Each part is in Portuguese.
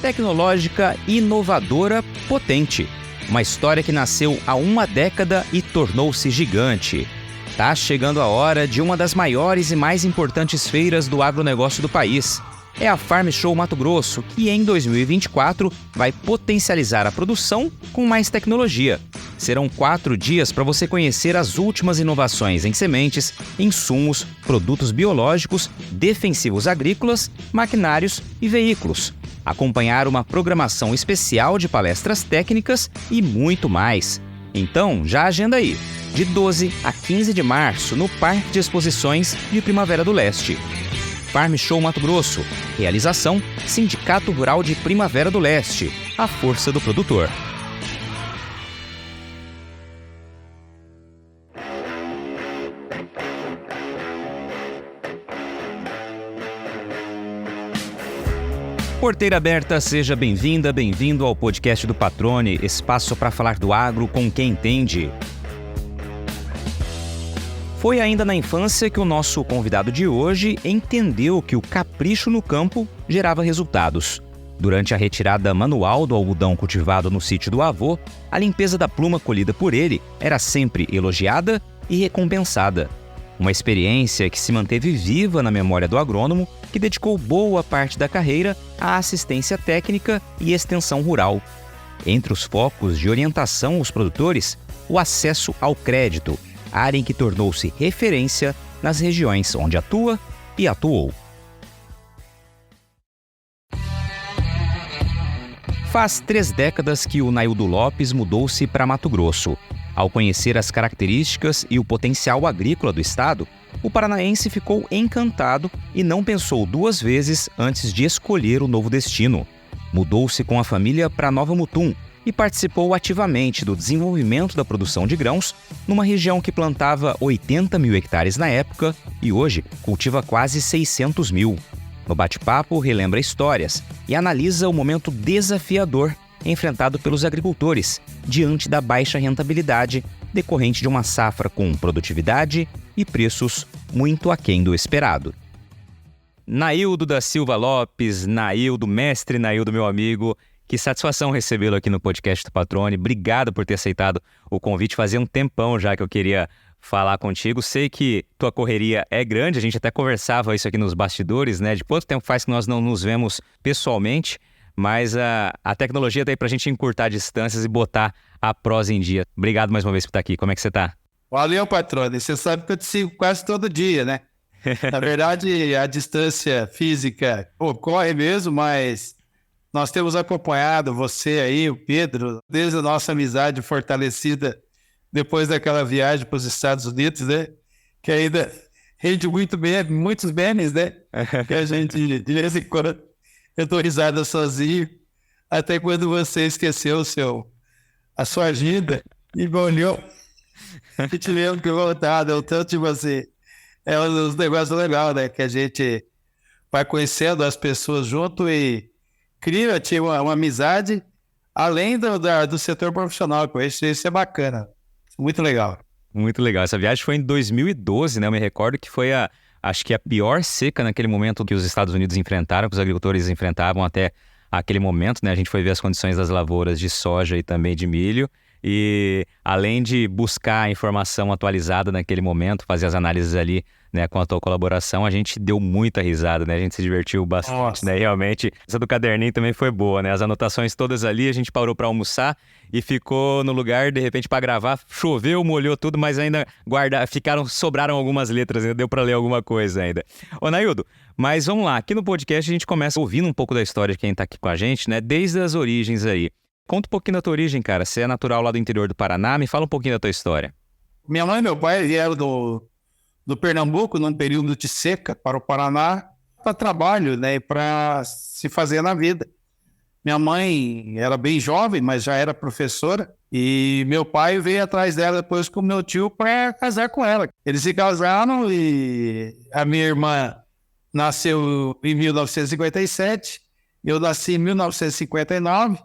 tecnológica, inovadora, potente. Uma história que nasceu há uma década e tornou-se gigante. Tá chegando a hora de uma das maiores e mais importantes feiras do agronegócio do país. É a Farm Show Mato Grosso, que em 2024 vai potencializar a produção com mais tecnologia. Serão 4 dias para você conhecer as últimas inovações em sementes, insumos, produtos biológicos, defensivos agrícolas, maquinários e veículos. Acompanhar uma programação especial de palestras técnicas e muito mais. Então, já agenda aí, de 12 a 15 de março, no Parque de Exposições de Primavera do Leste. Farm Show Mato Grosso. Realização: Sindicato Rural de Primavera do Leste. A força do produtor. Porteira aberta, seja bem-vinda, bem-vindo ao podcast do Patrone, espaço para falar do agro com quem entende. Foi ainda na infância que o nosso convidado de hoje entendeu que o capricho no campo gerava resultados. Durante a retirada manual do algodão cultivado no sítio do avô, a limpeza da pluma colhida por ele era sempre elogiada e recompensada. Uma experiência que se manteve viva na memória do agrônomo, que dedicou boa parte da carreira à assistência técnica e extensão rural. Entre os focos de orientação aos produtores, o acesso ao crédito, área em que tornou-se referência nas regiões onde atua e atuou. Faz 3 décadas que o Naildo Lopes mudou-se para Mato Grosso. Ao conhecer as características e o potencial agrícola do estado, o paranaense ficou encantado e não pensou 2 vezes antes de escolher o novo destino. Mudou-se com a família para Nova Mutum e participou ativamente do desenvolvimento da produção de grãos numa região que plantava 80 mil hectares na época e hoje cultiva quase 600 mil. No bate-papo, relembra histórias e analisa o momento desafiador enfrentado pelos agricultores diante da baixa rentabilidade decorrente de uma safra com produtividade e preços muito aquém do esperado. Naildo da Silva Lopes, Naildo, mestre Naildo, meu amigo, que satisfação recebê-lo aqui no podcast do Patrone. Obrigado por ter aceitado o convite. Fazia um tempão já que eu queria falar contigo. Sei que tua correria é grande, a gente até conversava isso aqui nos bastidores, né? De quanto tempo faz que nós não nos vemos pessoalmente, mas a tecnologia tá aí pra gente encurtar distâncias e botar a prosa em dia. Obrigado mais uma vez por estar aqui. Como é que você tá? Valeu, Patrone. Você sabe que eu te sigo quase todo dia, né? Na verdade, a distância física ocorre mesmo, mas nós temos acompanhado você aí, o Pedro, desde a nossa amizade fortalecida depois daquela viagem para os Estados Unidos, né? Que ainda rende muitos memes, né? Que a gente, de vez em quando, eu dou risada sozinho, até quando você esqueceu a sua agenda e me olhou e te lembro que voltado, o tanto de você. É um dos negócios legais, né? Que a gente vai conhecendo as pessoas junto e cria uma amizade além do setor profissional. Isso é bacana. Muito legal. Muito legal. Essa viagem foi em 2012, né? Eu me recordo que foi acho que a pior seca naquele momento que os Estados Unidos enfrentaram, que os agricultores enfrentavam até aquele momento, né? A gente foi ver as condições das lavouras de soja e também de milho. E além de buscar a informação atualizada naquele momento, fazer as análises ali, né, com a tua colaboração, a gente deu muita risada, né? A gente se divertiu bastante, Nossa. Né? Realmente, essa do caderninho também foi boa, né? As anotações todas ali, a gente parou para almoçar e ficou no lugar, de repente, para gravar. Choveu, molhou tudo, mas ainda sobraram algumas letras, ainda deu para ler alguma coisa ainda. Ô, Naildo, mas vamos lá. Aqui no podcast a gente começa ouvindo um pouco da história de quem tá aqui com a gente, né? Desde as origens aí. Conta um pouquinho da tua origem, cara. Você é natural lá do interior do Paraná. Me fala um pouquinho da tua história. Minha mãe e meu pai vieram do Pernambuco, num período de seca, para o Paraná, para trabalho, né? Para se fazer na vida. Minha mãe era bem jovem, mas já era professora. E meu pai veio atrás dela depois com meu tio para casar com ela. Eles se casaram e a minha irmã nasceu em 1957. Eu nasci em 1959.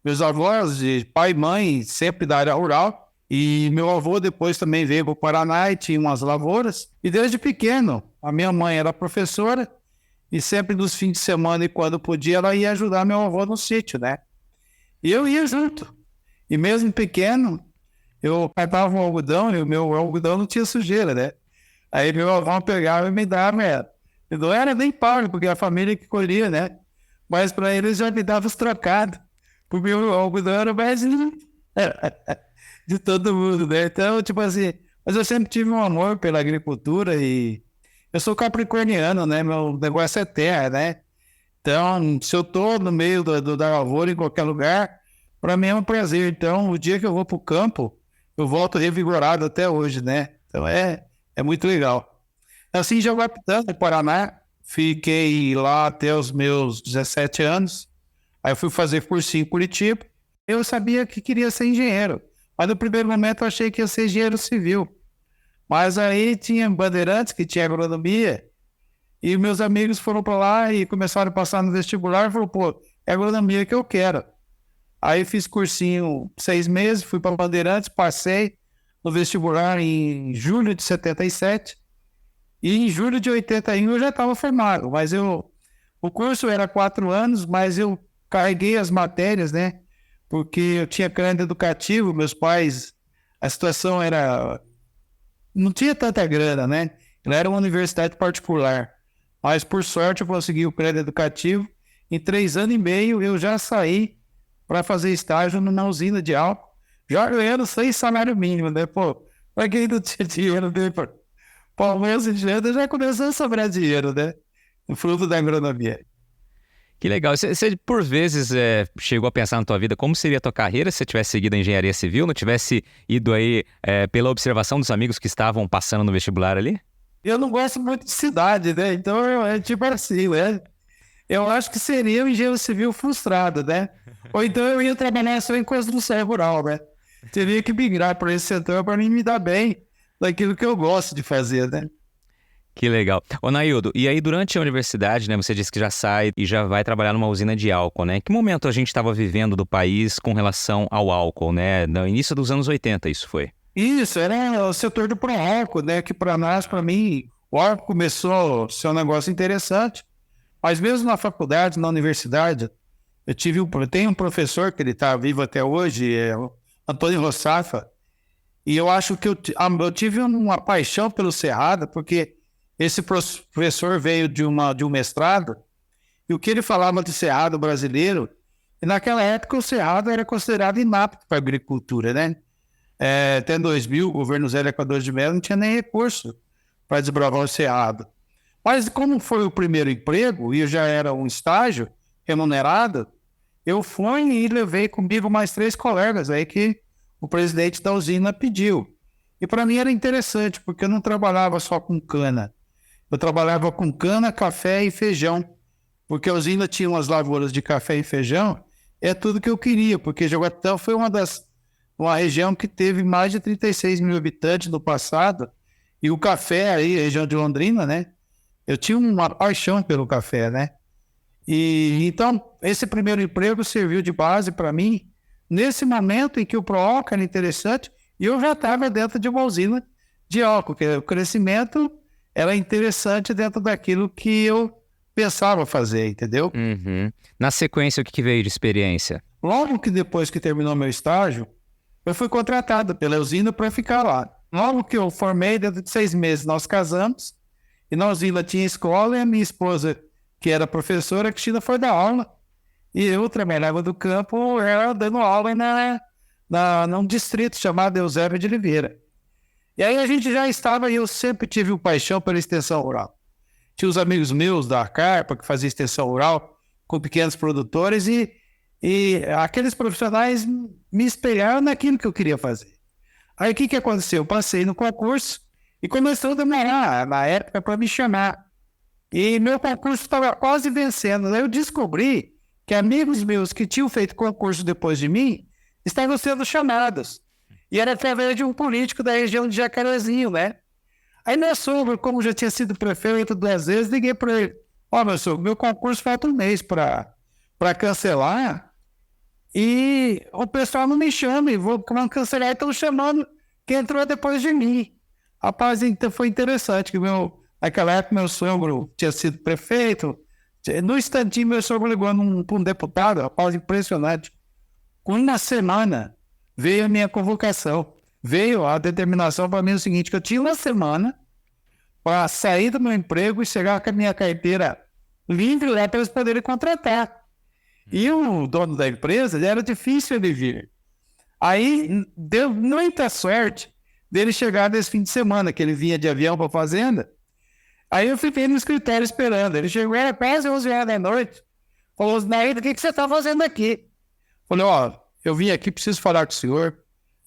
Meus avós, de pai e mãe, sempre da área rural. E meu avô depois também veio para o Paraná e tinha umas lavouras. E desde pequeno, a minha mãe era professora e sempre nos fins de semana e quando podia, ela ia ajudar meu avô no sítio, né? E eu ia junto. E mesmo pequeno, eu catava um algodão e o meu algodão não tinha sujeira, né? Aí meu avô pegava e me dava, e não era nem pau, porque a família que colhia, né? Mas para eles já me dava os trocados. O meu algodão era mais de todo mundo, né? Então, tipo assim, mas eu sempre tive um amor pela agricultura e eu sou capricorniano, né? Meu negócio é terra, né? Então, se eu tô no meio da lavoura em qualquer lugar, para mim é um prazer. Então, o dia que eu vou pro campo, eu volto revigorado até hoje, né? Então, é muito legal. Assim, Jaguapitã, no Paraná, fiquei lá até os meus 17 anos. Aí eu fui fazer cursinho em Curitiba. Eu sabia que queria ser engenheiro. Mas no primeiro momento eu achei que ia ser engenheiro civil. Mas aí tinha Bandeirantes, que tinha agronomia. E meus amigos foram para lá e começaram a passar no vestibular. E falaram, pô, é agronomia que eu quero. Aí fiz cursinho 6 meses, fui para Bandeirantes, passei no vestibular em julho de 77. E em julho de 81 eu já estava formado. Mas o curso era 4 anos, mas eu carreguei as matérias, né? Porque eu tinha crédito educativo, meus pais, a situação era... Não tinha tanta grana, né? Ela era uma universidade particular. Mas, por sorte, eu consegui o crédito educativo. Em 3 anos e meio, eu já saí para fazer estágio na usina de álcool, já ganhando 6 salário mínimo, né? Pô, para quem não tinha dinheiro, né? Pô, o mês de janeiro já começou a sobrar dinheiro, né? O fruto da agronomia. Que legal. Você por vezes, chegou a pensar na tua vida como seria a tua carreira se você tivesse seguido a engenharia civil, não tivesse ido aí pela observação dos amigos que estavam passando no vestibular ali? Eu não gosto muito de cidade, né? Então, é tipo assim, né? Eu acho que seria um engenheiro civil frustrado, né? Ou então eu ia trabalhar só em construção rural, né? Teria que migrar para esse setor para me dar bem daquilo que eu gosto de fazer, né? Que legal. Ô, Naildo, e aí durante a universidade, né, você disse que já sai e já vai trabalhar numa usina de álcool, né? Que momento a gente estava vivendo do país com relação ao álcool, né? No início dos anos 80 isso foi. Isso, era o setor do pró-álcool, né? Que para nós, para mim, o álcool começou a ser um negócio interessante. Mas mesmo na faculdade, na universidade, eu tenho um professor que ele está vivo até hoje, é o Antônio Rossafa, e eu acho que eu tive uma paixão pelo Cerrado, porque esse professor veio de um mestrado, e o que ele falava de Cerrado brasileiro, e naquela época o Cerrado era considerado inapto para a agricultura, né? Até 2000, o governo Zé Equador de Mello não tinha nem recurso para desbravar o Cerrado. Mas como foi o primeiro emprego, e eu já era um estágio remunerado, eu fui e levei comigo mais 3 colegas aí que o presidente da usina pediu. E para mim era interessante, porque eu não trabalhava só com cana. Eu trabalhava com cana, café e feijão. Porque a usina tinha umas lavouras de café e feijão, é tudo que eu queria, porque Jaguapitã foi uma região que teve mais de 36 mil habitantes no passado, e o café aí, região de Londrina, né? Eu tinha uma paixão pelo café, né? E então, esse primeiro emprego serviu de base para mim, nesse momento em que o PROALCO era interessante, e eu já estava dentro de uma usina de álcool, que o crescimento era interessante dentro daquilo que eu pensava fazer, entendeu? Uhum. Na sequência, o que veio de experiência? Logo que depois que terminou meu estágio, eu fui contratado pela usina para ficar lá. Logo que eu formei, dentro de 6 meses, nós casamos, e na usina tinha escola, e a minha esposa, que era professora, a Cristina, foi dar aula, e eu trabalhava do campo, ela dando aula num distrito chamado Eusébio de Oliveira. E aí a gente já estava, e eu sempre tive uma paixão pela extensão rural. Tinha os amigos meus da Carpa, que fazia extensão rural com pequenos produtores, e aqueles profissionais me espelharam naquilo que eu queria fazer. Aí o que aconteceu? Eu passei no concurso e começou a demorar, na época, para me chamar. E meu concurso estava quase vencendo. Aí eu descobri que amigos meus que tinham feito concurso depois de mim estavam sendo chamados. E era através de um político da região de Jacarezinho, né? Aí meu sogro, como já tinha sido prefeito 2 vezes, liguei para ele. Meu sogro, meu concurso falta 1 mês para cancelar e o pessoal não me chama e vou cancelar, estão chamando quem entrou depois de mim. Rapaz, então foi interessante que naquela época meu sogro tinha sido prefeito, No instantinho, meu sogro ligou para um deputado, rapaz, impressionante. Com uma semana, veio a minha convocação. Veio a determinação para mim o seguinte, que eu tinha uma semana para sair do meu emprego e chegar com a minha carteira livre lá para eles poderem contratar. E o dono da empresa, era difícil ele vir. Aí, deu muita sorte dele chegar nesse fim de semana, que ele vinha de avião para a fazenda. Aí eu fiquei no escritório esperando. Ele chegou, era quase 11 horas da noite. Falou, Osnaída, o que você está fazendo aqui? Falei, eu vim aqui, preciso falar com o senhor.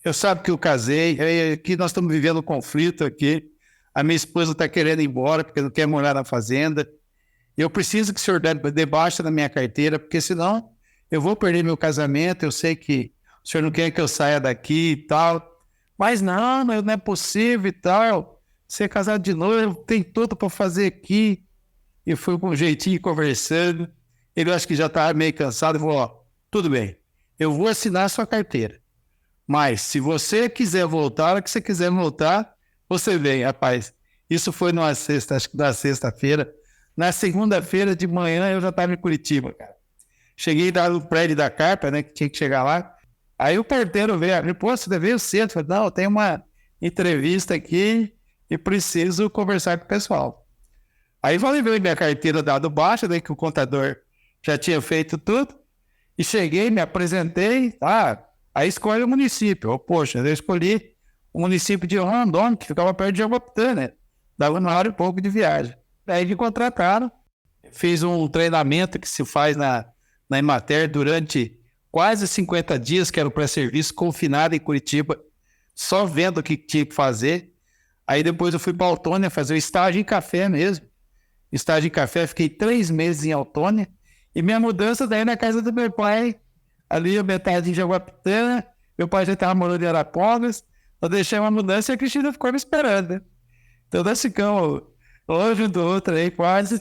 Eu sabe que eu casei, aqui nós estamos vivendo um conflito aqui. A minha esposa está querendo ir embora, porque não quer morar na fazenda. Eu preciso que o senhor dê baixa na minha carteira, porque senão eu vou perder meu casamento. Eu sei que o senhor não quer que eu saia daqui e tal. Mas não é possível e tal. Ser casado de novo, tem tudo para fazer aqui. E fui com um jeitinho conversando. Ele acho que já estava meio cansado e falou, tudo bem, eu vou assinar a sua carteira. Mas se você quiser voltar, a hora que você quiser voltar, você vem, rapaz. Isso foi acho que na sexta-feira. Na segunda-feira de manhã eu já estava em Curitiba, cara. Cheguei lá no prédio da Carpa, né, que tinha que chegar lá. Aí o porteiro veio, pô, você veio cedo. Eu falei, não, tem uma entrevista aqui e preciso conversar com o pessoal. Aí falei, veio minha carteira dado baixa, né, que o contador já tinha feito tudo. E cheguei, me apresentei, aí escolhe o município. Poxa, eu escolhi o município de Rondônia, que ficava perto de Jaguapitã, né? Dava uma hora e pouco de viagem. Aí me contrataram, fiz um treinamento que se faz na Emater durante quase 50 dias, que era o pré-serviço, confinado em Curitiba, só vendo o que tinha que fazer. Aí depois eu fui para Autônia fazer o estágio em café mesmo. Estágio em café, fiquei 3 meses em Autônia. E minha mudança daí na casa do meu pai, ali a metade em Jaguapitã, meu pai já estava morando em Arapongas, eu deixei uma mudança e a Cristina ficou me esperando, né? Então nós ficamos longe um do outro aí quase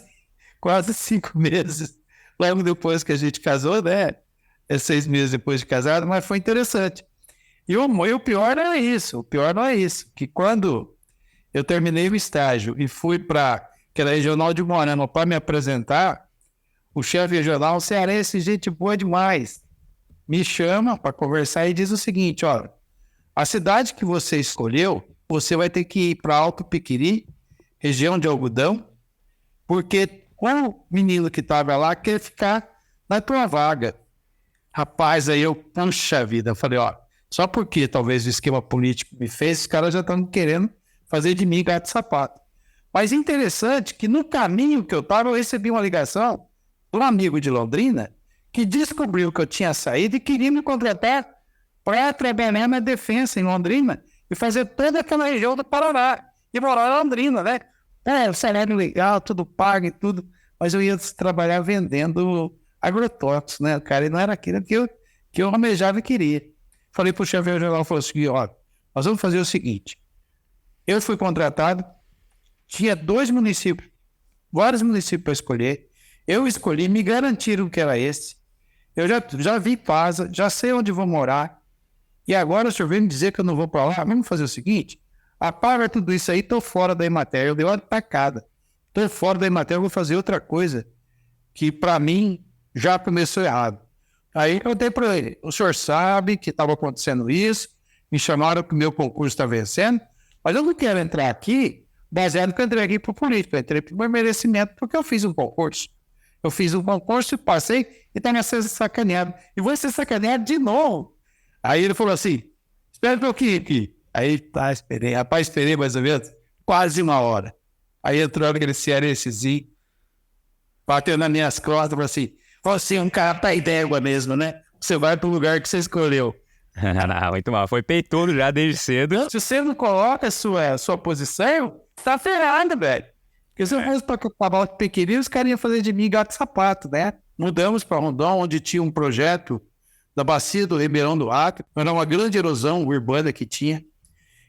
5 meses, logo depois que a gente casou, né? 6 meses depois de casado, mas foi interessante. E o pior não é isso, que quando eu terminei o estágio e fui para aquela regional de Moarama para me apresentar, o chefe regional, cearense, gente boa demais, me chama para conversar e diz o seguinte, a cidade que você escolheu, você vai ter que ir para Alto Piquiri, região de algodão, porque o menino que estava lá quer ficar na tua vaga. Rapaz, aí eu, puxa vida, falei, só porque talvez o esquema político me fez, os caras já estão querendo fazer de mim gato de sapato. Mas interessante que no caminho que eu estava, eu recebi uma ligação de um amigo de Londrina que descobriu que eu tinha saído e queria me contratar para trabalhar na defesa em Londrina e fazer toda aquela região do Paraná e morar em Londrina, né? O salário legal, tudo pago e tudo, mas eu ia trabalhar vendendo agrotóxicos, né, cara? E não era aquilo que eu almejava e queria. Falei para o chefe regional, falou assim, nós vamos fazer o seguinte, eu fui contratado, tinha 2 municípios, vários municípios para escolher, eu escolhi, me garantiram que era esse, eu já vi casa, já sei onde vou morar, e agora o senhor vem me dizer que eu não vou para lá, vamos fazer o seguinte, apaga tudo isso aí, estou fora da Emater, eu dei uma tacada, estou fora da Emater, eu vou fazer outra coisa, que para mim já começou errado. Aí eu dei para ele, o senhor sabe que estava acontecendo isso, me chamaram que o meu concurso está vencendo, mas eu não quero entrar aqui baseado que eu entrei aqui para o político, eu entrei para o meu merecimento, porque eu fiz um concurso. Eu fiz um concurso e passei e está me sendo sacaneado. E vou ser sacaneado de novo. Aí ele falou assim, espera um pouquinho aqui. Aí esperei mais ou menos quase 1 hora. Aí entrou aquele cearensezinho, bateu nas minhas costas e falou assim, você é um cara da idégua mesmo, né? Você vai para o lugar que você escolheu. Não, muito mal. Foi peitudo já desde cedo. Se você não coloca a sua posição, tá ferrado, velho. Porque se eu fosse para acabar pequenininho, os caras iam fazer de mim gato de sapato, né? Mudamos para Rondon, onde tinha um projeto da bacia do Ribeirão do Acre. Era uma grande erosão urbana que tinha.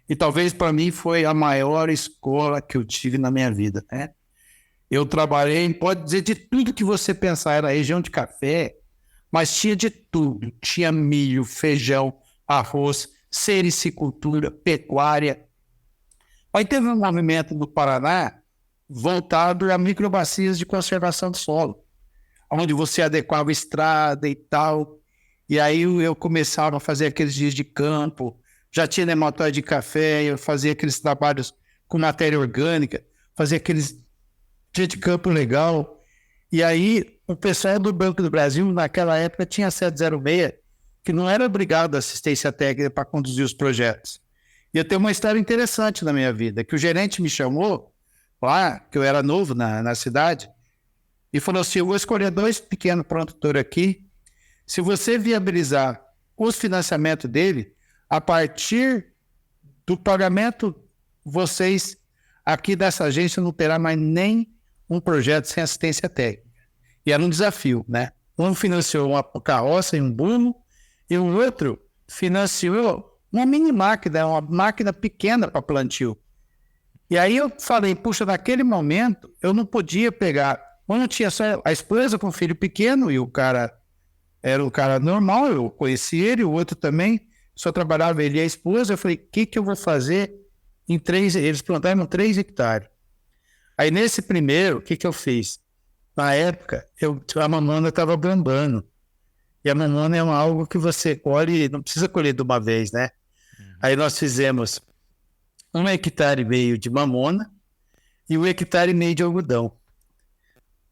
E talvez para mim foi a maior escola que eu tive na minha vida, né? Eu trabalhei, pode dizer, de tudo que você pensar, era região de café, mas tinha de tudo. Tinha milho, feijão, arroz, sericicultura, pecuária. Aí teve um movimento do Paraná voltado a microbacias de conservação do solo. onde você adequava a estrada e tal. E aí eu começava a fazer aqueles dias de campo, já tinha nematóide de café, eu fazia aqueles trabalhos com matéria orgânica, fazia aqueles dias de campo legal. E aí o pessoal do Banco do Brasil, naquela época, tinha 706, que não era obrigado a assistência técnica para conduzir os projetos. E eu tenho uma história interessante na minha vida, que o gerente me chamou lá, que eu era novo na cidade, e falou assim, eu vou escolher 2 pequenos produtores aqui, se você viabilizar os financiamentos dele, a partir do pagamento, vocês aqui dessa agência não terá mais nem um projeto sem assistência técnica. E era um desafio, né? Um financiou uma carroça e um burro, e o outro financiou uma mini máquina, uma máquina pequena para plantio. E aí eu falei, puxa, naquele momento eu não podia pegar, quando eu tinha só a esposa com um filho pequeno, e o cara era um cara normal, eu conheci ele, o outro também, só trabalhava ele e a esposa, eu falei, o que eu vou fazer em 3, eles plantaram 3 hectares. Aí nesse primeiro, o que eu fiz? Na época, a mamona estava bombando. E a mamona é algo que você colhe, não precisa colher de uma vez, né? Aí nós fizemos 1,5 hectares de mamona e 1,5 hectares de algodão.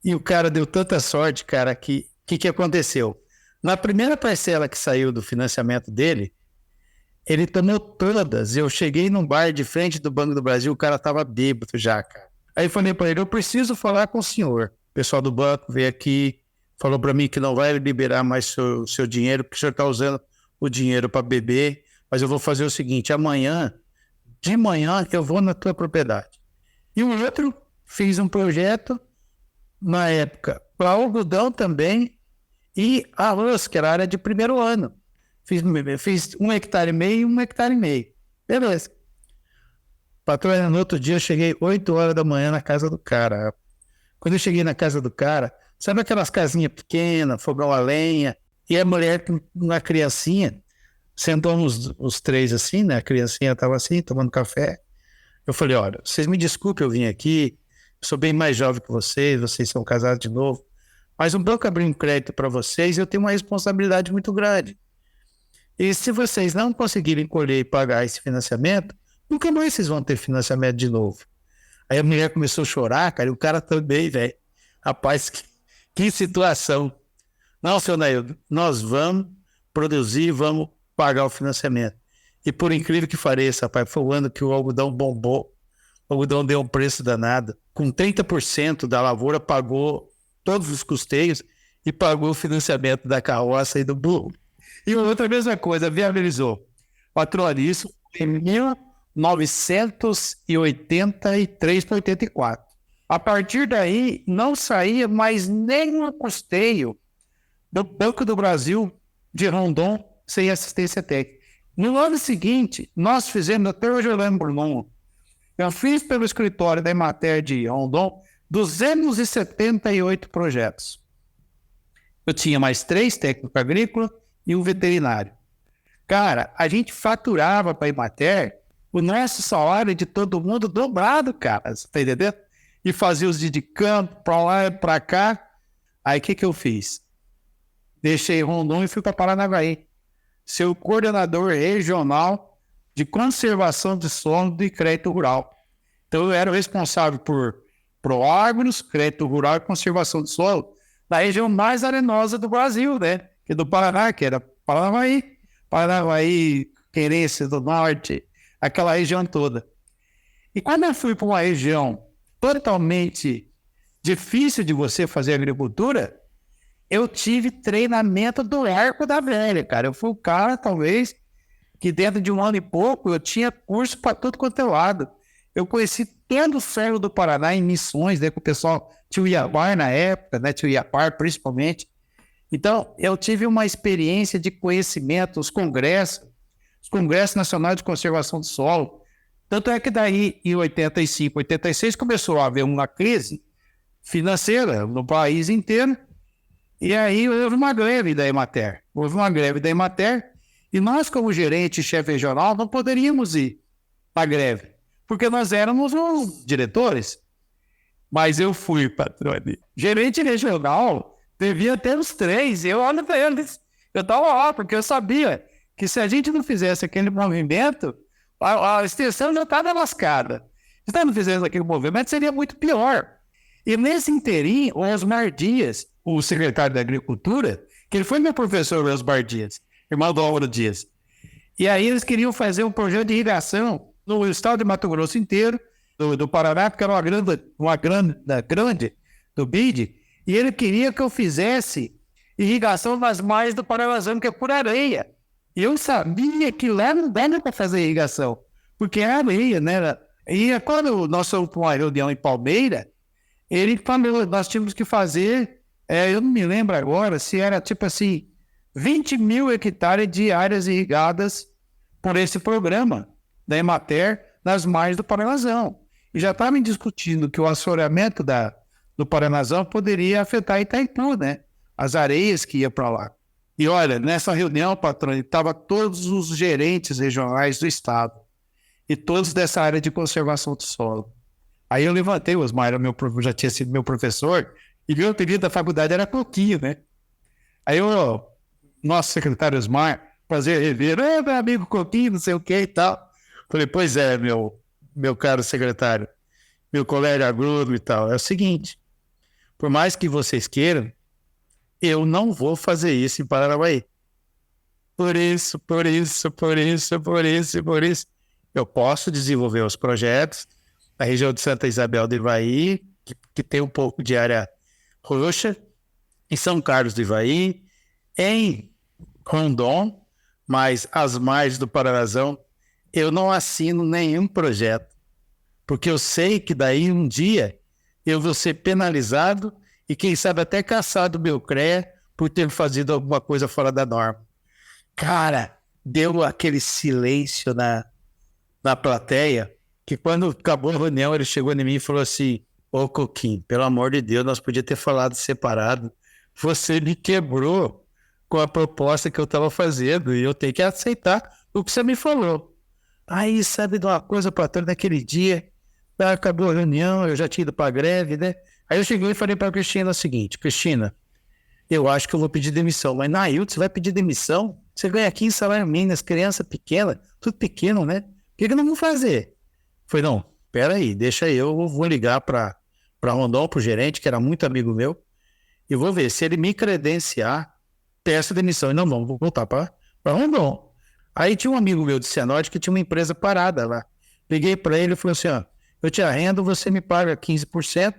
E o cara deu tanta sorte, cara, que o que aconteceu? Na primeira parcela que saiu do financiamento dele, ele tomou todas. Eu cheguei num bar de frente do Banco do Brasil, o cara estava bêbado já, cara. Aí eu falei para ele, eu preciso falar com o senhor. O pessoal do banco veio aqui, falou para mim que não vai liberar mais o seu dinheiro, porque o senhor está usando o dinheiro para beber, mas eu vou fazer o seguinte, de manhã eu vou na tua propriedade. E o outro fez um projeto, na época, para algodão também, e arroz, que era a área de primeiro ano. Fiz 1,5 hectares e 1,5 hectares. Beleza. Patrão, no outro dia eu cheguei 8 horas da manhã na casa do cara. Quando eu cheguei na casa do cara, sabe aquelas casinhas pequenas, fogão a lenha, e a mulher com uma criancinha, sentou os 3 assim, né? A criancinha estava assim, tomando café. Eu falei, olha, vocês me desculpem, eu vim aqui, sou bem mais jovem que vocês são casados de novo, mas o banco abriu um crédito para vocês, eu tenho uma responsabilidade muito grande. E se vocês não conseguirem colher e pagar esse financiamento, nunca mais vocês vão ter financiamento de novo. Aí a mulher começou a chorar, cara, e o cara também, velho. Rapaz, que situação. Não, senhor Naildo, nós vamos produzir, vamos pagar o financiamento. E por incrível que pareça, rapaz, foi o ano que o algodão bombou. O algodão deu um preço danado. Com 30% da lavoura, pagou todos os custeios e pagou o financiamento da carroça e do burro. E outra mesma coisa, viabilizou. Patrão, isso em 1983 para 84. A partir daí, não saía mais nenhum custeio do Banco do Brasil de Rondon sem assistência técnica. No ano seguinte, nós fizemos, até hoje eu lembro o nome, eu fiz pelo escritório da Emater de Rondon 278 projetos. Eu tinha mais 3 técnicos agrícolas e um veterinário. Cara, a gente faturava para a Emater o nosso salário de todo mundo dobrado, cara, você tá entendendo? E fazia os dias de campo, para lá e para cá. Aí o que eu fiz? Deixei Rondon e fui para Paranavaí, ser o coordenador regional de conservação de solo e crédito rural. Então eu era o responsável por Proagros, crédito rural e conservação de solo, na região mais arenosa do Brasil, né? Que do Paraná, que era Paranavaí, Querência do Norte, aquela região toda. E quando eu fui para uma região totalmente difícil de você fazer agricultura, eu tive treinamento do arco da velha, cara. Eu fui o cara, talvez, que dentro de um ano e pouco, eu tinha curso para tudo quanto é lado. Eu conheci todo o ferro do Paraná em missões, né, com o pessoal, tio Iapar na época, né, tio Iapar principalmente. Então, eu tive uma experiência de conhecimento, os congressos nacionais de conservação do solo. Tanto é que daí, em 85, 86, começou a haver uma crise financeira no país inteiro, e aí houve uma greve da Emater. E nós, como gerente e chefe regional, não poderíamos ir à greve, porque nós éramos os diretores. Mas eu fui, patrão, gerente regional Devia ter uns 3. Eu olho para eles. Eu tava lá, porque eu sabia que se a gente não fizesse aquele movimento, a extensão já estava lascada. Se nós não fizesse aquele movimento, seria muito pior. E nesse inteirinho, o Osmar Dias, o secretário da Agricultura, que ele foi meu professor, o Osmar Dias, irmão do Álvaro Dias. E aí eles queriam fazer um projeto de irrigação no estado de Mato Grosso inteiro, do Paraná, porque era uma grande do BID, e ele queria que eu fizesse irrigação nas margens do Paranazão, que é por areia. E eu sabia que lá não dava para fazer irrigação, porque é areia, né? E quando nós fomos para uma reunião em Palmeira, ele falou, nós tínhamos que fazer, eu não me lembro agora, se era tipo assim, 20 mil hectares de áreas irrigadas por esse programa da Emater nas margens do Paranazão. E já estavam discutindo que o assoreamento do Paranazão poderia afetar Itaipu, né? As areias que iam para lá. E olha, nessa reunião, patrão, estavam todos os gerentes regionais do estado e todos dessa área de conservação do solo. Aí eu levantei, o Osmar já tinha sido meu professor, e meu apelido da faculdade era Coquinho, né? Aí nosso secretário Osmar, prazer rever, meu amigo Coquinho, não sei o que e tal. Falei, pois é, meu caro secretário, meu colega agrônomo e tal, é o seguinte, por mais que vocês queiram, eu não vou fazer isso em Paranavaí. Por isso, eu posso desenvolver os projetos na região de Santa Isabel do Ivaí, que tem um pouco de área roxa, em São Carlos do Ivaí, em Rondon, mas as margens do Paranazão, eu não assino nenhum projeto, porque eu sei que daí um dia eu vou ser penalizado e quem sabe até caçado do meu CREA por ter fazido alguma coisa fora da norma. Cara, deu aquele silêncio na plateia, que quando acabou a reunião, ele chegou em mim e falou assim, ô Coquinho, pelo amor de Deus, nós podíamos ter falado separado. Você me quebrou com a proposta que eu estava fazendo e eu tenho que aceitar o que você me falou. Aí, sabe de uma coisa, patrão, naquele dia, acabou a reunião, eu já tinha ido para a greve, né? Aí eu cheguei e falei para a Cristina o seguinte, Cristina, eu acho que eu vou pedir demissão, mas Nailton, você vai pedir demissão? Você ganha aqui em salário mínimo, as crianças pequenas, tudo pequeno, né? O que eu não vou fazer? Falei, não, peraí, deixa eu vou ligar para Rondon, pro gerente, que era muito amigo meu, e vou ver, se ele me credenciar, peço demissão. E não, vou voltar para Rondon. Aí tinha um amigo meu de Cianorte que tinha uma empresa parada lá. Liguei para ele e falei assim, ó, eu te arrendo, você me paga 15%,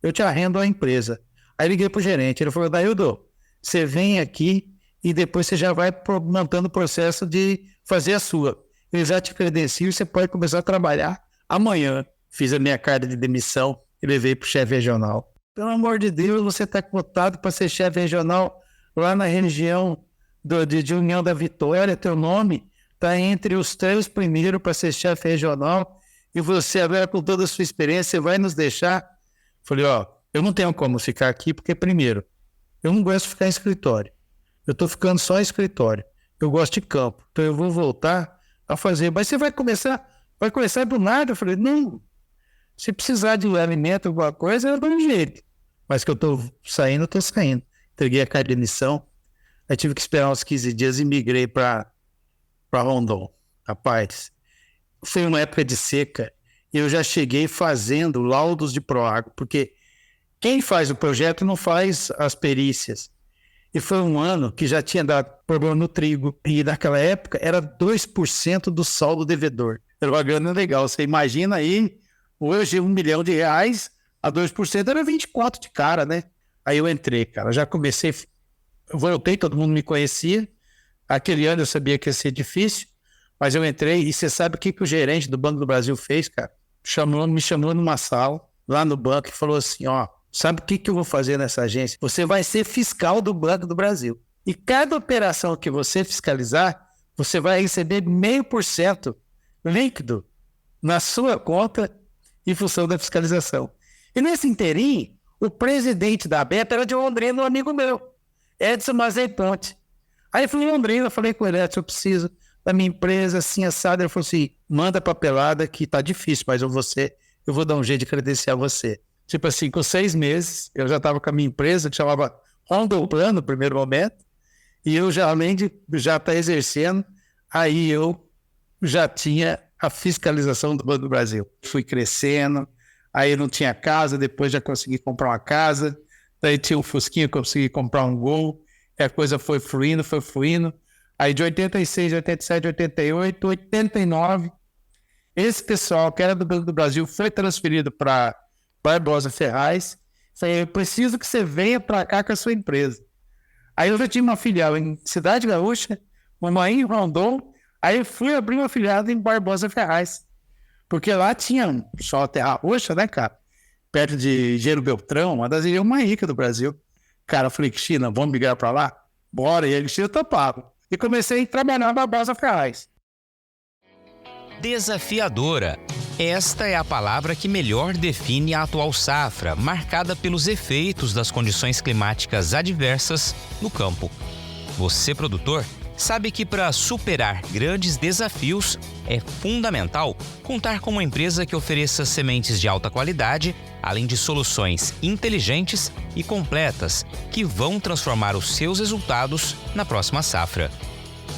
eu te arrendo a empresa. Aí liguei pro gerente, ele falou, Daildo, você vem aqui e depois você já vai montando o processo de fazer a sua. Eu já te credencio e você pode começar a trabalhar amanhã. Fiz a minha carta de demissão e levei pro chefe regional. Pelo amor de Deus, você está cotado para ser chefe regional lá na região de União da Vitória, teu nome está entre os 3 primeiros para ser chefe regional e você agora com toda a sua experiência, você vai nos deixar? Falei, ó, eu não tenho como ficar aqui porque, primeiro, eu não gosto de ficar em escritório. Eu estou ficando só em escritório. Eu gosto de campo. Então eu vou voltar a fazer. Mas você vai começar do nada? Eu falei, não. Se precisar de um alimento, alguma coisa, eu dou um jeito. Mas que eu estou saindo, eu estou saindo. Entreguei a carta de demissão. Aí tive que esperar uns 15 dias e migrei para Rondon. Rapaz, foi uma época de seca. E eu já cheguei fazendo laudos de Proagro, porque quem faz o projeto não faz as perícias. E foi um ano que já tinha dado problema no trigo. E naquela época era 2% do saldo devedor. Era uma grana legal. Você imagina aí, hoje R$1 milhão, a 2% era 24 de cara, né? Aí eu entrei, cara. Já comecei, eu voltei, todo mundo me conhecia. Aquele ano eu sabia que ia ser difícil, mas eu entrei e você sabe o que o gerente do Banco do Brasil fez, cara? Me chamou numa sala, lá no banco, e falou assim, ó, sabe o que eu vou fazer nessa agência? Você vai ser fiscal do Banco do Brasil. E cada operação que você fiscalizar, você vai receber 0,5% líquido na sua conta em função da fiscalização. E nesse inteirinho, o presidente da Beta era de Londrina, um amigo meu, Edson Mazei Ponte. Aí eu fui em Londrina, falei com ele, Edson, eu preciso da minha empresa, assim, assado. Ele falou assim, manda papelada que tá difícil, mas eu vou dar um jeito de credenciar você. Tipo assim, com 6 meses, eu já estava com a minha empresa, que chamava on plano no primeiro momento, e eu já, além de já estar exercendo, aí eu já tinha a fiscalização do Banco do Brasil. Fui crescendo, aí eu não tinha casa, depois já consegui comprar uma casa, daí tinha um Fusquinha, consegui comprar um Gol, e a coisa foi fluindo. Aí de 86, 87, 88, 89, esse pessoal que era do Banco do Brasil foi transferido para Barbosa Ferraz. Falei, eu preciso que você venha para cá com a sua empresa. Aí eu já tinha uma filial em Cidade Gaúcha, uma em Rondon, aí eu fui abrir uma filial em Barbosa Ferraz. Porque lá tinha só Terra Roxa, né, cara? Perto de Engenheiro Beltrão, uma das ilhas mais ricas do Brasil. Cara, eu falei, Cristina, vamos migrar para lá? Bora, e a Cristina topava. E comecei a trabalhar na Barbosa Ferraz. Desafiadora. Esta é a palavra que melhor define a atual safra, marcada pelos efeitos das condições climáticas adversas no campo. Você, produtor, sabe que para superar grandes desafios é fundamental contar com uma empresa que ofereça sementes de alta qualidade, além de soluções inteligentes e completas que vão transformar os seus resultados na próxima safra.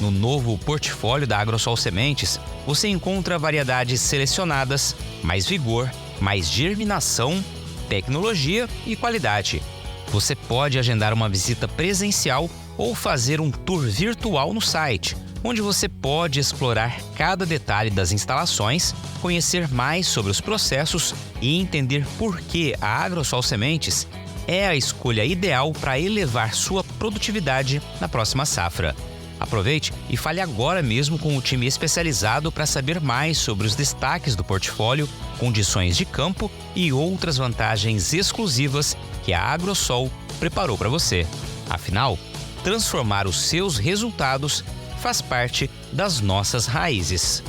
No novo portfólio da Agrosol Sementes, você encontra variedades selecionadas, mais vigor, mais germinação, tecnologia e qualidade. Você pode agendar uma visita presencial ou fazer um tour virtual no site, onde você pode explorar cada detalhe das instalações, conhecer mais sobre os processos e entender por que a Agrosol Sementes é a escolha ideal para elevar sua produtividade na próxima safra. Aproveite e fale agora mesmo com o time especializado para saber mais sobre os destaques do portfólio, condições de campo e outras vantagens exclusivas que a Agrosol preparou para você. Afinal, transformar os seus resultados faz parte das nossas raízes.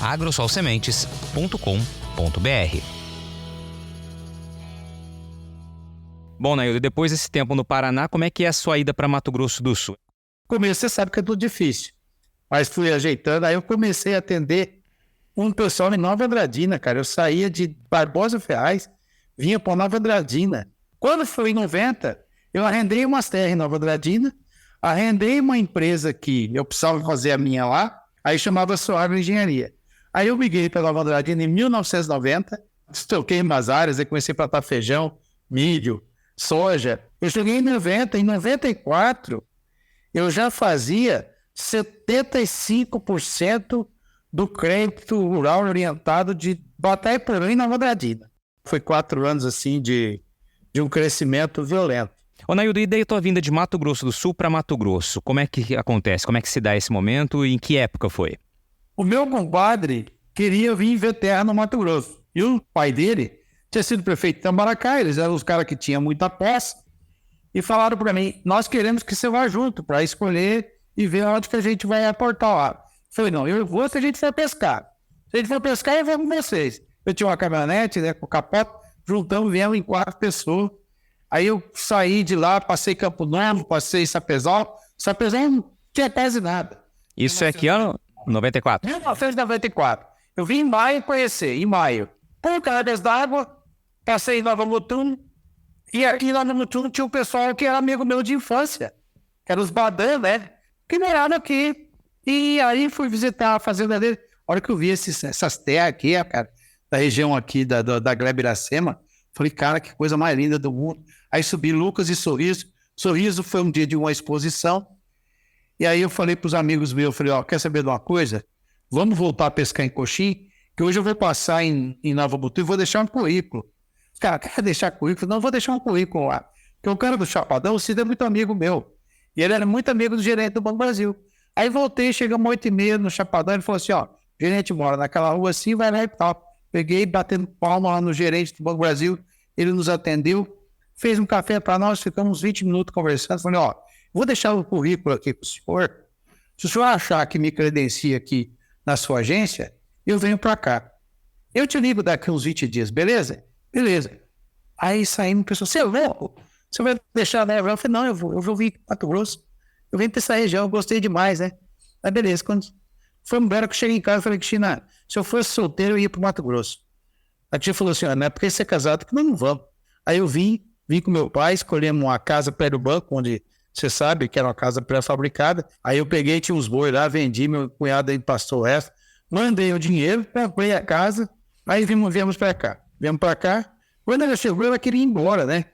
agrosolsementes.com.br. Bom, Naildo, depois desse tempo no Paraná, como é que é a sua ida para Mato Grosso do Sul? Começo, você sabe que é tudo difícil, mas fui ajeitando, aí eu comecei a atender um pessoal em Nova Andradina, cara. Eu saía de Barbosa Ferraz, vinha para Nova Andradina. Quando foi em 90, eu arrendei umas terras em Nova Andradina, arrendei uma empresa que eu precisava fazer a minha lá, aí chamava Soagro Engenharia. Aí eu migrei para Nova Andradina em 1990, troquei umas áreas, aí comecei a plantar feijão, milho, soja. Eu cheguei em 90, em 94, eu já fazia 75% do crédito rural orientado de Bataiporã e Nova Andradina. Foi 4 anos assim de um crescimento violento. Ô, Naildo, e daí tua vinda de Mato Grosso do Sul para Mato Grosso? Como é que acontece? Como é que se dá esse momento e em que época foi? O meu compadre queria vir ver terra no Mato Grosso. E o pai dele tinha sido prefeito de Itamaracá, eles eram os caras que tinham muita posse. E falaram para mim, nós queremos que você vá junto para escolher e ver onde que a gente vai aportar lá. Eu falei, não, eu vou se a gente for pescar. Se a gente for pescar, eu vou com vocês. Eu tinha uma caminhonete, né, com capota, juntamos, viemos em 4 pessoas. Aí eu saí de lá, passei Campo Novo, passei Sapezal. Sapezal não tinha quase nada. Isso é que ano? 94? 1994. Eu vim em maio conhecer, em maio. Por Cargas d'Água, passei em Nova Mutum. E aqui em Nova Mutum tinha um pessoal que era amigo meu de infância, que era os Badan, né? Que moraram aqui. E aí fui visitar a fazenda dele. A hora que eu vi essas terras aqui, cara, da região aqui da Gleba Iracema, falei, cara, que coisa mais linda do mundo. Aí subi Lucas e Sorriso. Sorriso foi um dia de uma exposição. E aí eu falei para os amigos meus, eu falei, ó, quer saber de uma coisa? Vamos voltar a pescar em Coxim, que hoje eu vou passar em Nova Mutum e vou deixar um currículo. Cara, quer deixar currículo? Não, vou deixar um currículo lá. Porque o cara do Chapadão, o Cid é muito amigo meu. E ele era muito amigo do gerente do Banco Brasil. Aí voltei, chegamos 8h30 no Chapadão, ele falou assim, ó, gerente mora naquela rua assim, vai lá e tal. Peguei, batendo palma lá no gerente do Banco Brasil, ele nos atendeu, fez um café para nós, ficamos uns 20 minutos conversando, falei, ó, vou deixar o currículo aqui para o senhor, se o senhor achar que me credencia aqui na sua agência, eu venho para cá. Eu te ligo daqui uns 20 dias, beleza? Beleza. Aí saímos, pessoal, você é louco? Você vai deixar, né? Eu falei, não, eu vou vir para Mato Grosso. Eu venho para essa região, eu gostei demais, né? Aí beleza, quando foi embora que eu cheguei em casa, eu falei, Cristina, se eu fosse solteiro, eu ia para Mato Grosso. A tia falou assim, não é porque você é casado que nós não vamos. Aí eu vim vim com meu pai, escolhemos uma casa perto do banco, onde você sabe que era uma casa pré-fabricada. Aí eu peguei, tinha uns bois lá, vendi, meu cunhado aí passou o resto, mandei o dinheiro, comprei a casa, aí viemos para cá. Viemos para cá, quando ela chegou, ela queria ir embora, né?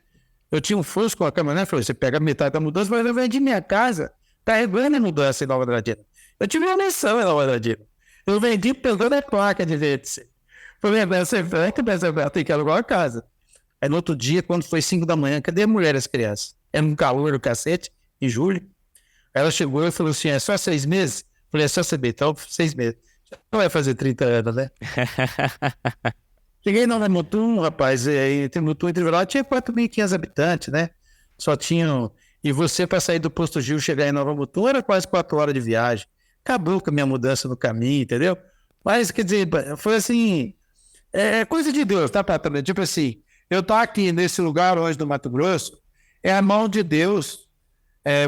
Eu tinha um Fusca com a caminhonete, falei, você pega metade da mudança, mas eu vendi minha casa, carregando a mudança em Nova Andradina. Eu tive uma missão em Nova Andradina. Eu vendi pegando a placa de verde. Falei, você tem que alugar a casa. Aí no outro dia, quando foi 5 da manhã, cadê a mulher e as crianças? Era um calor do cacete, em julho. Aí ela chegou e falou assim, é só 6 meses? Falei, é só saber, então 6 meses. Não vai fazer 30 anos, né? Cheguei no Mutum, rapaz, entre Mutum e Trivela tinha 4.500 habitantes, né? Só tinham... E você, para sair do Posto Gil, chegar em Nova Mutum, era quase 4 horas de viagem. Acabou com a minha mudança no caminho, entendeu? Mas, quer dizer, foi assim... É coisa de Deus, tá, patrão? Tipo assim, eu tô aqui nesse lugar hoje do Mato Grosso, é a mão de Deus,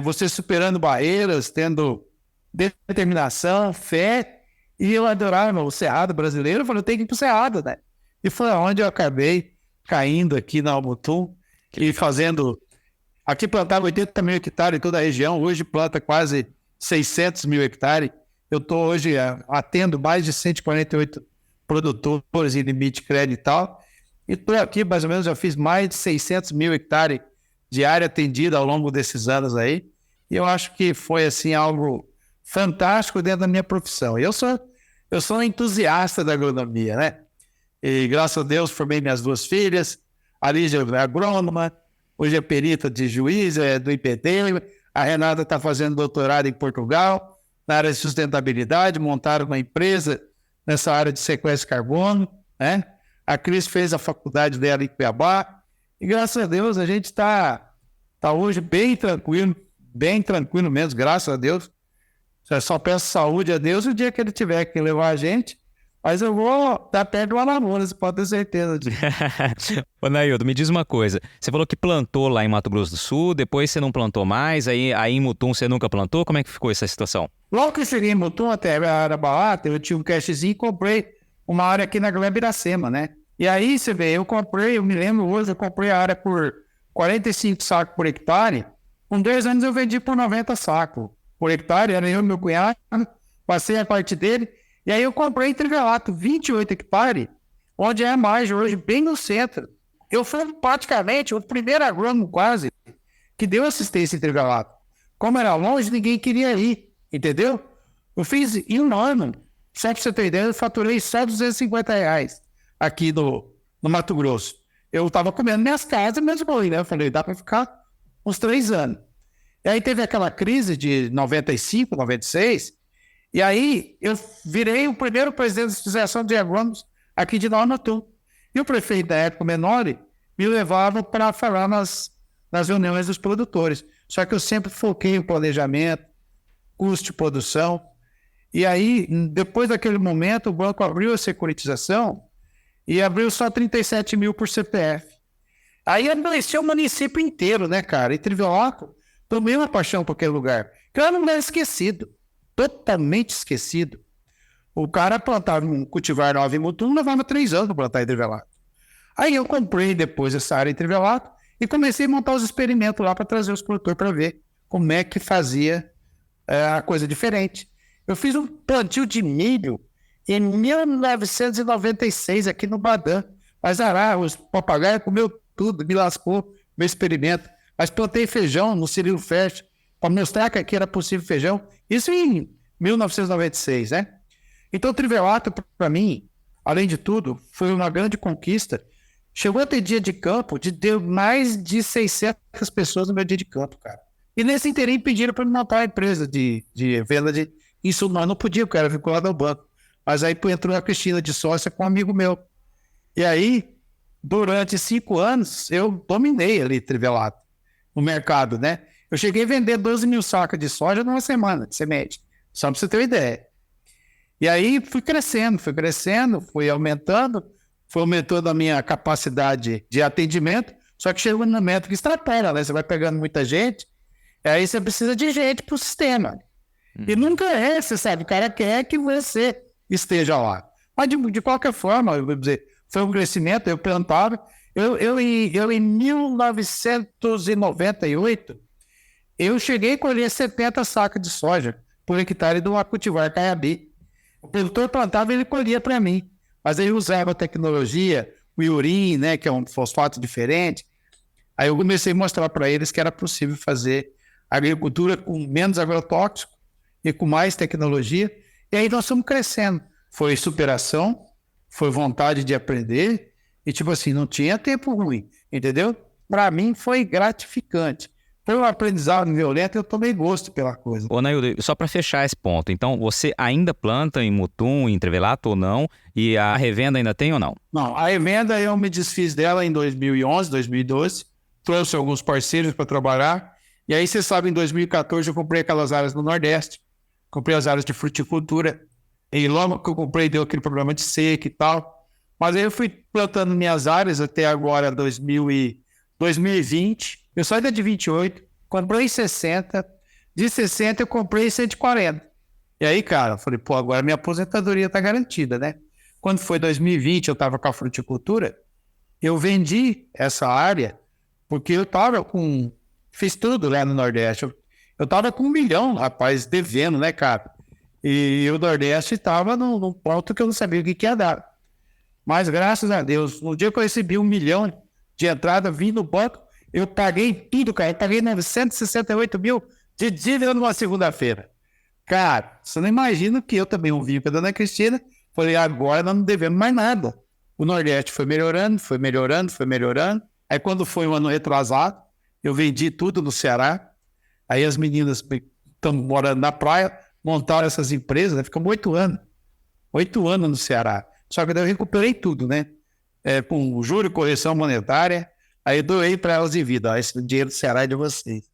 você superando barreiras, tendo determinação, fé, e eu adorava o Cerrado brasileiro, eu falei, eu tenho que ir pro Cerrado, né? E foi onde eu acabei caindo aqui na Mutum e fazendo... Aqui plantava 80 mil hectares em toda a região, hoje planta quase 600 mil hectares. Eu estou hoje atendo mais de 148 produtores em limite de crédito e tal. E por aqui, mais ou menos, já fiz mais de 600 mil hectares de área atendida ao longo desses anos aí. E eu acho que foi, assim, algo fantástico dentro da minha profissão. Eu sou um entusiasta da agronomia, né? E, graças a Deus, formei minhas 2 filhas. A Lígia é agrônoma, hoje é perita de juiz, do IPT. A Renata está fazendo doutorado em Portugal, na área de sustentabilidade, montaram uma empresa nessa área de sequestro de carbono, né? A Cris fez a faculdade dela em Cuiabá. E, graças a Deus, a gente está hoje bem tranquilo mesmo, graças a Deus. Eu só peço saúde a Deus o dia que ele tiver que levar a gente. Mas eu vou dar perto do Alamoura, você pode ter certeza disso. Ô, Naildo, me diz uma coisa. Você falou que plantou lá em Mato Grosso do Sul, depois você não plantou mais, aí em Mutum você nunca plantou? Como é que ficou essa situação? Logo que eu cheguei em Mutum, até a área barata, eu tinha um cashzinho e comprei uma área aqui na Gleba Iracema, né? E aí, você vê, eu me lembro hoje, eu comprei a área por 45 sacos por hectare. Com 2 anos eu vendi por 90 sacos por hectare, era eu e meu cunhado, passei a parte dele. E aí eu comprei em Trivelato, 28 hectares, onde é a margem hoje, bem no centro. Eu fui praticamente o primeiro agrônomo quase que deu assistência em Trivelato. Como era longe, ninguém queria ir, entendeu? Eu fiz em um ano, só pra você ter ideia, eu faturei só R$250 aqui no Mato Grosso. Eu tava comendo minhas casas mesmo, né? Eu falei, dá para ficar uns 3 anos. E aí teve aquela crise de 95, 96, e aí eu virei o primeiro presidente da Associação de Agrônomos aqui de Nova Mutum. E o prefeito da época, Menori, me levava para falar nas reuniões dos produtores. Só que eu sempre foquei em planejamento, custo de produção. E aí, depois daquele momento, o banco abriu a securitização e abriu só 37 mil por CPF. Aí adoeceu o município inteiro, né, cara? E Trivelato, tomei uma paixão por aquele lugar. Que era um lugar esquecido, totalmente esquecido. O cara plantava um cultivar 9 em Mutum, levava 3 anos para plantar em Trivelato. Aí eu comprei depois essa área em Trivelato e comecei a montar os experimentos lá para trazer os produtores para ver como é que fazia a coisa diferente. Eu fiz um plantio de milho em 1996 aqui no Badã. Mas os papagaios comeu tudo, me lascou meu experimento. Mas plantei feijão no Cirilo Fest para mostrar que aqui era possível feijão. Isso em 1996, né? Então, o Trivelato, para mim, além de tudo, foi uma grande conquista. Chegou a ter dia de campo de ter mais de 600 pessoas no meu dia de campo, cara. E nesse interim pediram para me montar uma empresa de venda de insumo. Mas não podia, porque era vinculado ao banco. Mas aí entrou a Cristina de sócia com um amigo meu. E aí, durante 5 anos, eu dominei ali Trivelato, no mercado, né? Eu cheguei a vender 12 mil sacas de soja numa semana de semente. Só para você ter uma ideia. E aí fui crescendo, fui aumentando a minha capacidade de atendimento, só que chegou no momento que extrapola, né? Você vai pegando muita gente, e aí você precisa de gente para o sistema. E nunca você sabe, o cara quer que você esteja lá. Mas de qualquer forma, eu vou dizer, foi um crescimento, eu plantava, Eu em 1998, eu cheguei a colher 70 sacas de soja por hectare de uma cultivar Caiabi. O produtor plantava e ele colhia para mim. Mas aí eu usava a tecnologia, o Iurim, né, que é um fosfato diferente. Aí eu comecei a mostrar para eles que era possível fazer agricultura com menos agrotóxico e com mais tecnologia. E aí nós estamos crescendo. Foi superação, foi vontade de aprender e, tipo assim, não tinha tempo ruim, entendeu? Para mim foi gratificante. Foi um aprendizado violento e eu tomei gosto pela coisa. Ô, Naildo, só para fechar esse ponto, então você ainda planta em Mutum, em Trevelato ou não? E a revenda ainda tem ou não? Não, a revenda eu me desfiz dela em 2011, 2012, trouxe alguns parceiros para trabalhar, e aí você sabe, em 2014 eu comprei aquelas áreas no Nordeste, comprei as áreas de fruticultura, e logo que eu comprei deu aquele problema de seca e tal, mas aí eu fui plantando minhas áreas até agora, 2020, eu saí da de 28, comprei 60, de 60 eu comprei 140. E aí, cara, eu falei, pô, agora minha aposentadoria tá garantida, né? Quando foi 2020, eu estava com a fruticultura, eu vendi essa área porque eu estava com... Fiz tudo lá no Nordeste. Eu estava com 1 milhão, rapaz, devendo, né, cara? E o Nordeste estava num ponto que eu não sabia o que ia dar. Mas, graças a Deus, no dia que eu recebi 1 milhão de entrada, vim no banco, eu paguei tudo, cara. Eu paguei 968 mil de dívida numa segunda-feira. Cara, você não imagina que eu também ouvi com a dona Cristina. Falei, agora nós não devemos mais nada. O Nordeste foi melhorando, foi melhorando, foi melhorando. Aí quando foi um ano retrasado, eu vendi tudo no Ceará. Aí as meninas estão morando na praia, montaram essas empresas, né? Ficamos 8 anos. 8 anos no Ceará. Só que daí eu recuperei tudo, né? Com juro e correção monetária. Aí eu doei para elas em vida. Ó, esse dinheiro do Ceará é de vocês.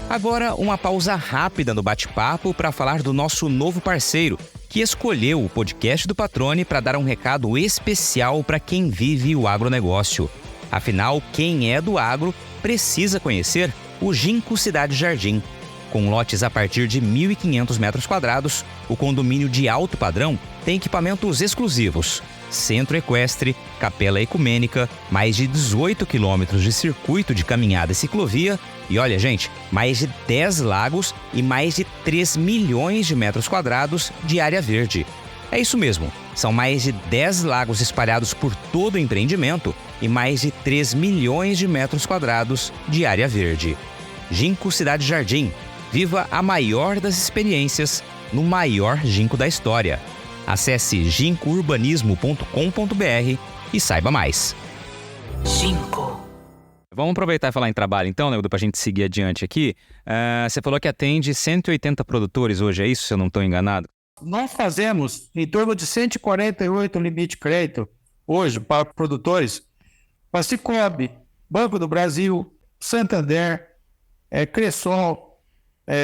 Agora, uma pausa rápida no bate-papo para falar do nosso novo parceiro, que escolheu o podcast do Patrone para dar um recado especial para quem vive o agronegócio. Afinal, quem é do agro precisa conhecer o Ginkgo Cidade Jardim. Com lotes a partir de 1.500 metros quadrados, o condomínio de alto padrão tem equipamentos exclusivos, centro equestre, capela ecumênica, mais de 18 quilômetros de circuito de caminhada e ciclovia e, olha, gente, mais de 10 lagos e mais de 3 milhões de metros quadrados de área verde. É isso mesmo, são mais de 10 lagos espalhados por todo o empreendimento e mais de 3 milhões de metros quadrados de área verde. Ginkgo Cidade Jardim. Viva a maior das experiências no maior ginkgo da história. Acesse ginkgourbanismo.com.br e saiba mais. Ginkgo. Vamos aproveitar e falar em trabalho então, né, para a gente seguir adiante aqui. Você falou que atende 180 produtores hoje, é isso, se eu não estou enganado? Nós fazemos em torno de 148 limite de crédito hoje para produtores, para Sicoob, Banco do Brasil, Santander, Cressol,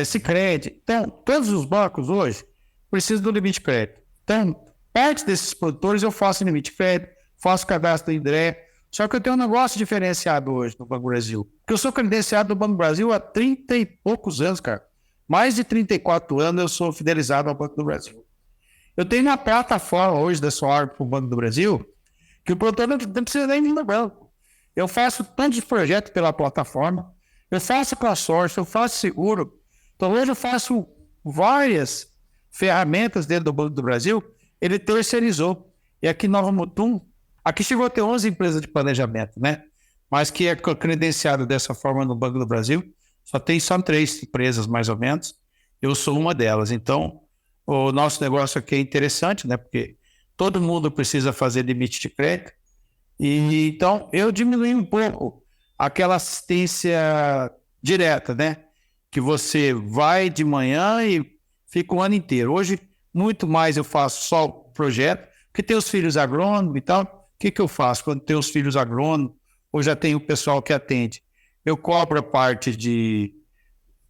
Sicredi. Então, todos os bancos hoje precisam do limite de crédito. Então, parte desses produtores eu faço limite de crédito, faço cadastro do INDRE. Só que eu tenho um negócio diferenciado hoje no Banco do Brasil. Porque eu sou credenciado no Banco do Brasil há 30 e poucos anos, cara. Mais de 34 anos eu sou fidelizado ao Banco do Brasil. Eu tenho uma plataforma hoje da Soar para o Banco do Brasil que o produtor não precisa nem vir no banco. Eu faço tanto de projeto pela plataforma, eu faço consórcio, eu faço seguro. Então hoje eu faço várias ferramentas dentro do Banco do Brasil, ele terceirizou. E aqui em Nova Mutum, aqui chegou a ter 11 empresas de planejamento, né? Mas que é credenciado dessa forma no Banco do Brasil, só 3 empresas mais ou menos, eu sou uma delas. Então, o nosso negócio aqui é interessante, né? Porque todo mundo precisa fazer limite de crédito. E então, eu diminui um pouco aquela assistência direta, né? Que você vai de manhã e fica o ano inteiro. Hoje, muito mais eu faço só o projeto, porque tem os filhos agrônomos e tal. O que eu faço quando tem os filhos agrônomos, ou já tem o pessoal que atende? Eu cobro a parte de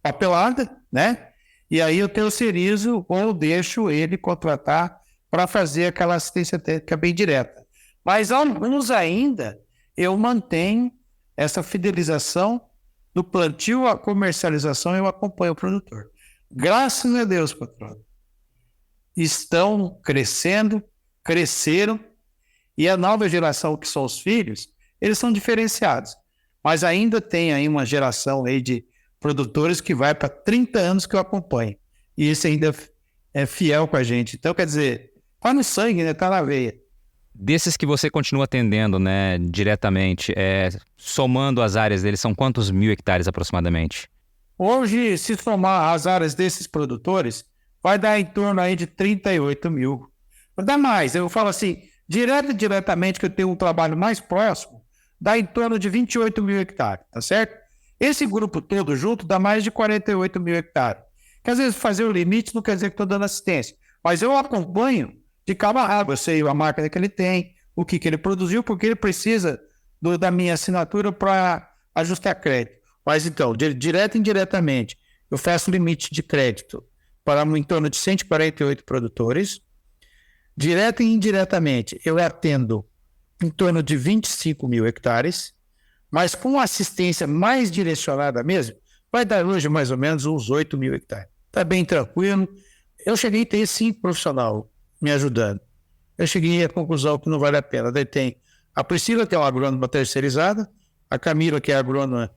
papelada, né? E aí eu terceirizo ou deixo ele contratar para fazer aquela assistência técnica bem direta. Mas alguns ainda eu mantenho essa fidelização do plantio à comercialização, eu acompanho o produtor. Graças a Deus, patrão. Estão crescendo, cresceram E a nova geração, que são os filhos, eles são diferenciados. Mas ainda tem aí uma geração aí de produtores que vai para 30 anos que eu acompanho. E isso ainda é fiel com a gente. Então, quer dizer, tá no sangue, né? Tá na veia. Desses que você continua atendendo, né, diretamente, somando as áreas deles, são quantos 1.000 hectares aproximadamente? Hoje, se somar as áreas desses produtores, vai dar em torno aí de 38 mil. Vai dar mais. Eu falo assim, direto e diretamente, que eu tenho um trabalho mais próximo, dá em torno de 28 mil hectares, tá certo? Esse grupo todo junto dá mais de 48 mil hectares. Que às vezes fazer o limite não quer dizer que estou dando assistência, mas eu acompanho de cabo a rabo. Eu sei a máquina que ele tem, o que ele produziu, porque ele precisa da minha assinatura para ajustar crédito. Mas então, direto e indiretamente, eu faço limite de crédito para em torno de 148 produtores. Direto e indiretamente, eu atendo em torno de 25 mil hectares, mas com assistência mais direcionada mesmo, vai dar hoje mais ou menos uns 8 mil hectares. Está bem tranquilo. Eu cheguei a ter 5 profissionais me ajudando. Eu cheguei à conclusão que não vale a pena. Daí tem a Priscila, que é uma agrônoma terceirizada, a Camila, que é agrônoma,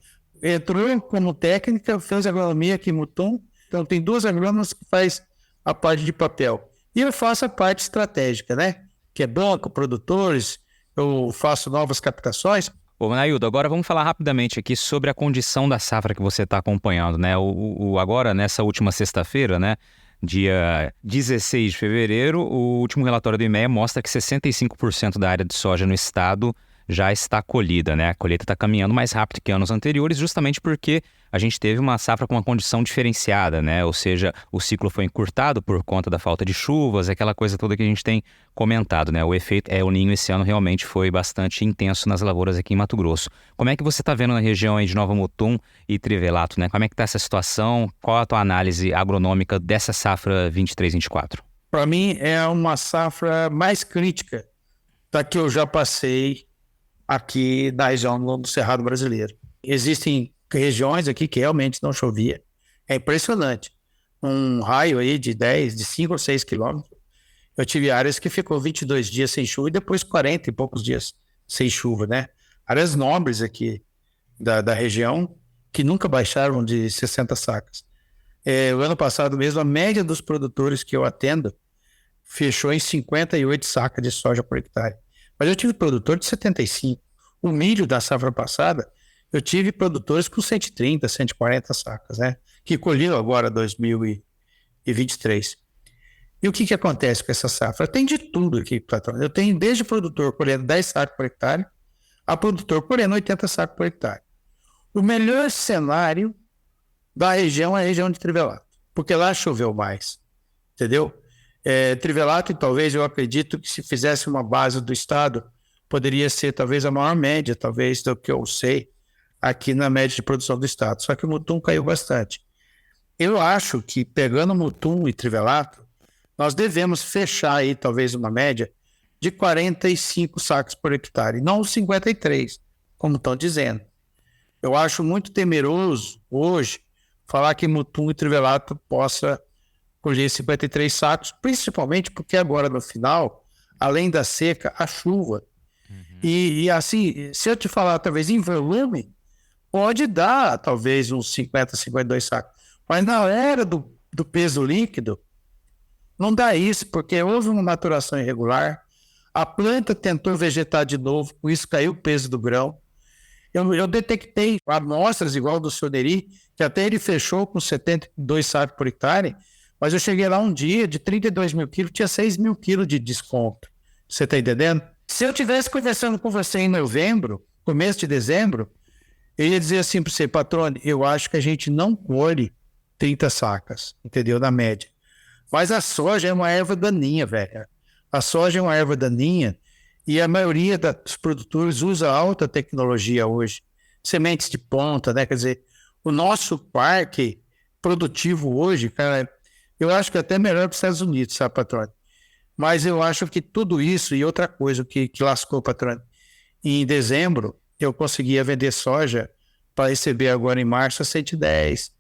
entrou como técnica, fez agronomia aqui em Mutum. Então tem 2 agrônomas que faz a parte de papel. E eu faço a parte estratégica, né? Que é banco, produtores, eu faço novas captações. Ô, Naildo, agora vamos falar rapidamente aqui sobre a condição da safra que você está acompanhando, né? Agora, nessa última sexta-feira, né? Dia 16 de fevereiro, o último relatório do IMEA mostra que 65% da área de soja no estado já está colhida, né? A colheita está caminhando mais rápido que anos anteriores, justamente porque a gente teve uma safra com uma condição diferenciada, né? Ou seja, o ciclo foi encurtado por conta da falta de chuvas, aquela coisa toda que a gente tem comentado, né? O efeito El Niño esse ano realmente foi bastante intenso nas lavouras aqui em Mato Grosso. Como é que você está vendo na região aí de Nova Mutum e Trivelato, né? Como é que está essa situação? Qual a tua análise agronômica dessa safra 23-24? Para mim, é uma safra mais crítica da que eu já passei aqui na região do Cerrado Brasileiro. Existem regiões aqui que realmente não chovia. É impressionante. Um raio aí de 5 ou 6 quilômetros. Eu tive áreas que ficou 22 dias sem chuva e depois 40 e poucos dias sem chuva, né? Áreas nobres aqui da região que nunca baixaram de 60 sacas. O ano passado mesmo, a média dos produtores que eu atendo fechou em 58 sacas de soja por hectare. Mas eu tive produtor de 75. O milho da safra passada, eu tive produtores com 130, 140 sacas, né? Que colhiam agora 2023. E o que acontece com essa safra? Tem de tudo aqui, patrão. Eu tenho desde produtor colhendo 10 sacos por hectare a produtor colhendo 80 sacos por hectare. O melhor cenário da região é a região de Trivelato, porque lá choveu mais, entendeu? Trivelato, e talvez eu acredito que se fizesse uma base do estado, poderia ser talvez a maior média, talvez do que eu sei, aqui na média de produção do estado. Só que o Mutum caiu bastante. Eu acho que pegando Mutum e Trivelato, nós devemos fechar aí talvez uma média de 45 sacos por hectare, não 53, como estão dizendo. Eu acho muito temeroso hoje falar que Mutum e Trivelato possa colher 53 sacos, principalmente porque agora no final, além da seca, a chuva. E assim, se eu te falar talvez em volume, pode dar talvez uns 50, 52 sacos. Mas na era do peso líquido, não dá isso, porque houve uma maturação irregular, a planta tentou vegetar de novo, com isso caiu o peso do grão. Eu detectei amostras igual do seu Neri, que até ele fechou com 72 sacos por hectare, mas eu cheguei lá um dia, de 32 mil quilos, tinha 6 mil quilos de desconto. Você está entendendo? Se eu estivesse conversando com você em novembro, começo de dezembro, eu ia dizer assim para você, patrone, eu acho que a gente não colhe 30 sacas, entendeu? Na média. Mas a soja é uma erva daninha, velho. A soja é uma erva daninha e a maioria dos produtores usa alta tecnologia hoje. Sementes de ponta, né? Quer dizer, o nosso parque produtivo hoje, cara, eu acho que é até melhor para os Estados Unidos, sabe, patrone? Mas eu acho que tudo isso e outra coisa que lascou, patrone, em dezembro eu conseguia vender soja para receber agora em março a 110.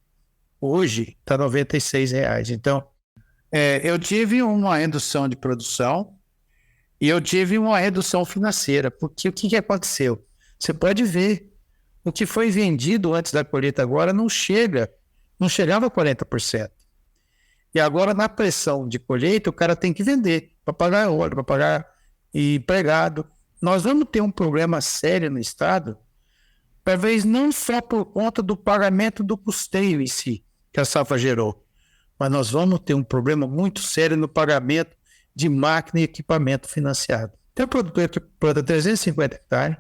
Hoje está R$ 96. Então, eu tive uma redução de produção E eu tive uma redução financeira, porque o que aconteceu? Você pode ver, o que foi vendido antes da colheita agora não chegava a 40%. E agora, na pressão de colheita, o cara tem que vender para pagar óleo, para pagar empregado. Nós vamos ter um problema sério no Estado, talvez não só por conta do pagamento do custeio em si, que a safra gerou, mas nós vamos ter um problema muito sério no pagamento de máquina e equipamento financiado. Tem um produtor que planta 350 hectares,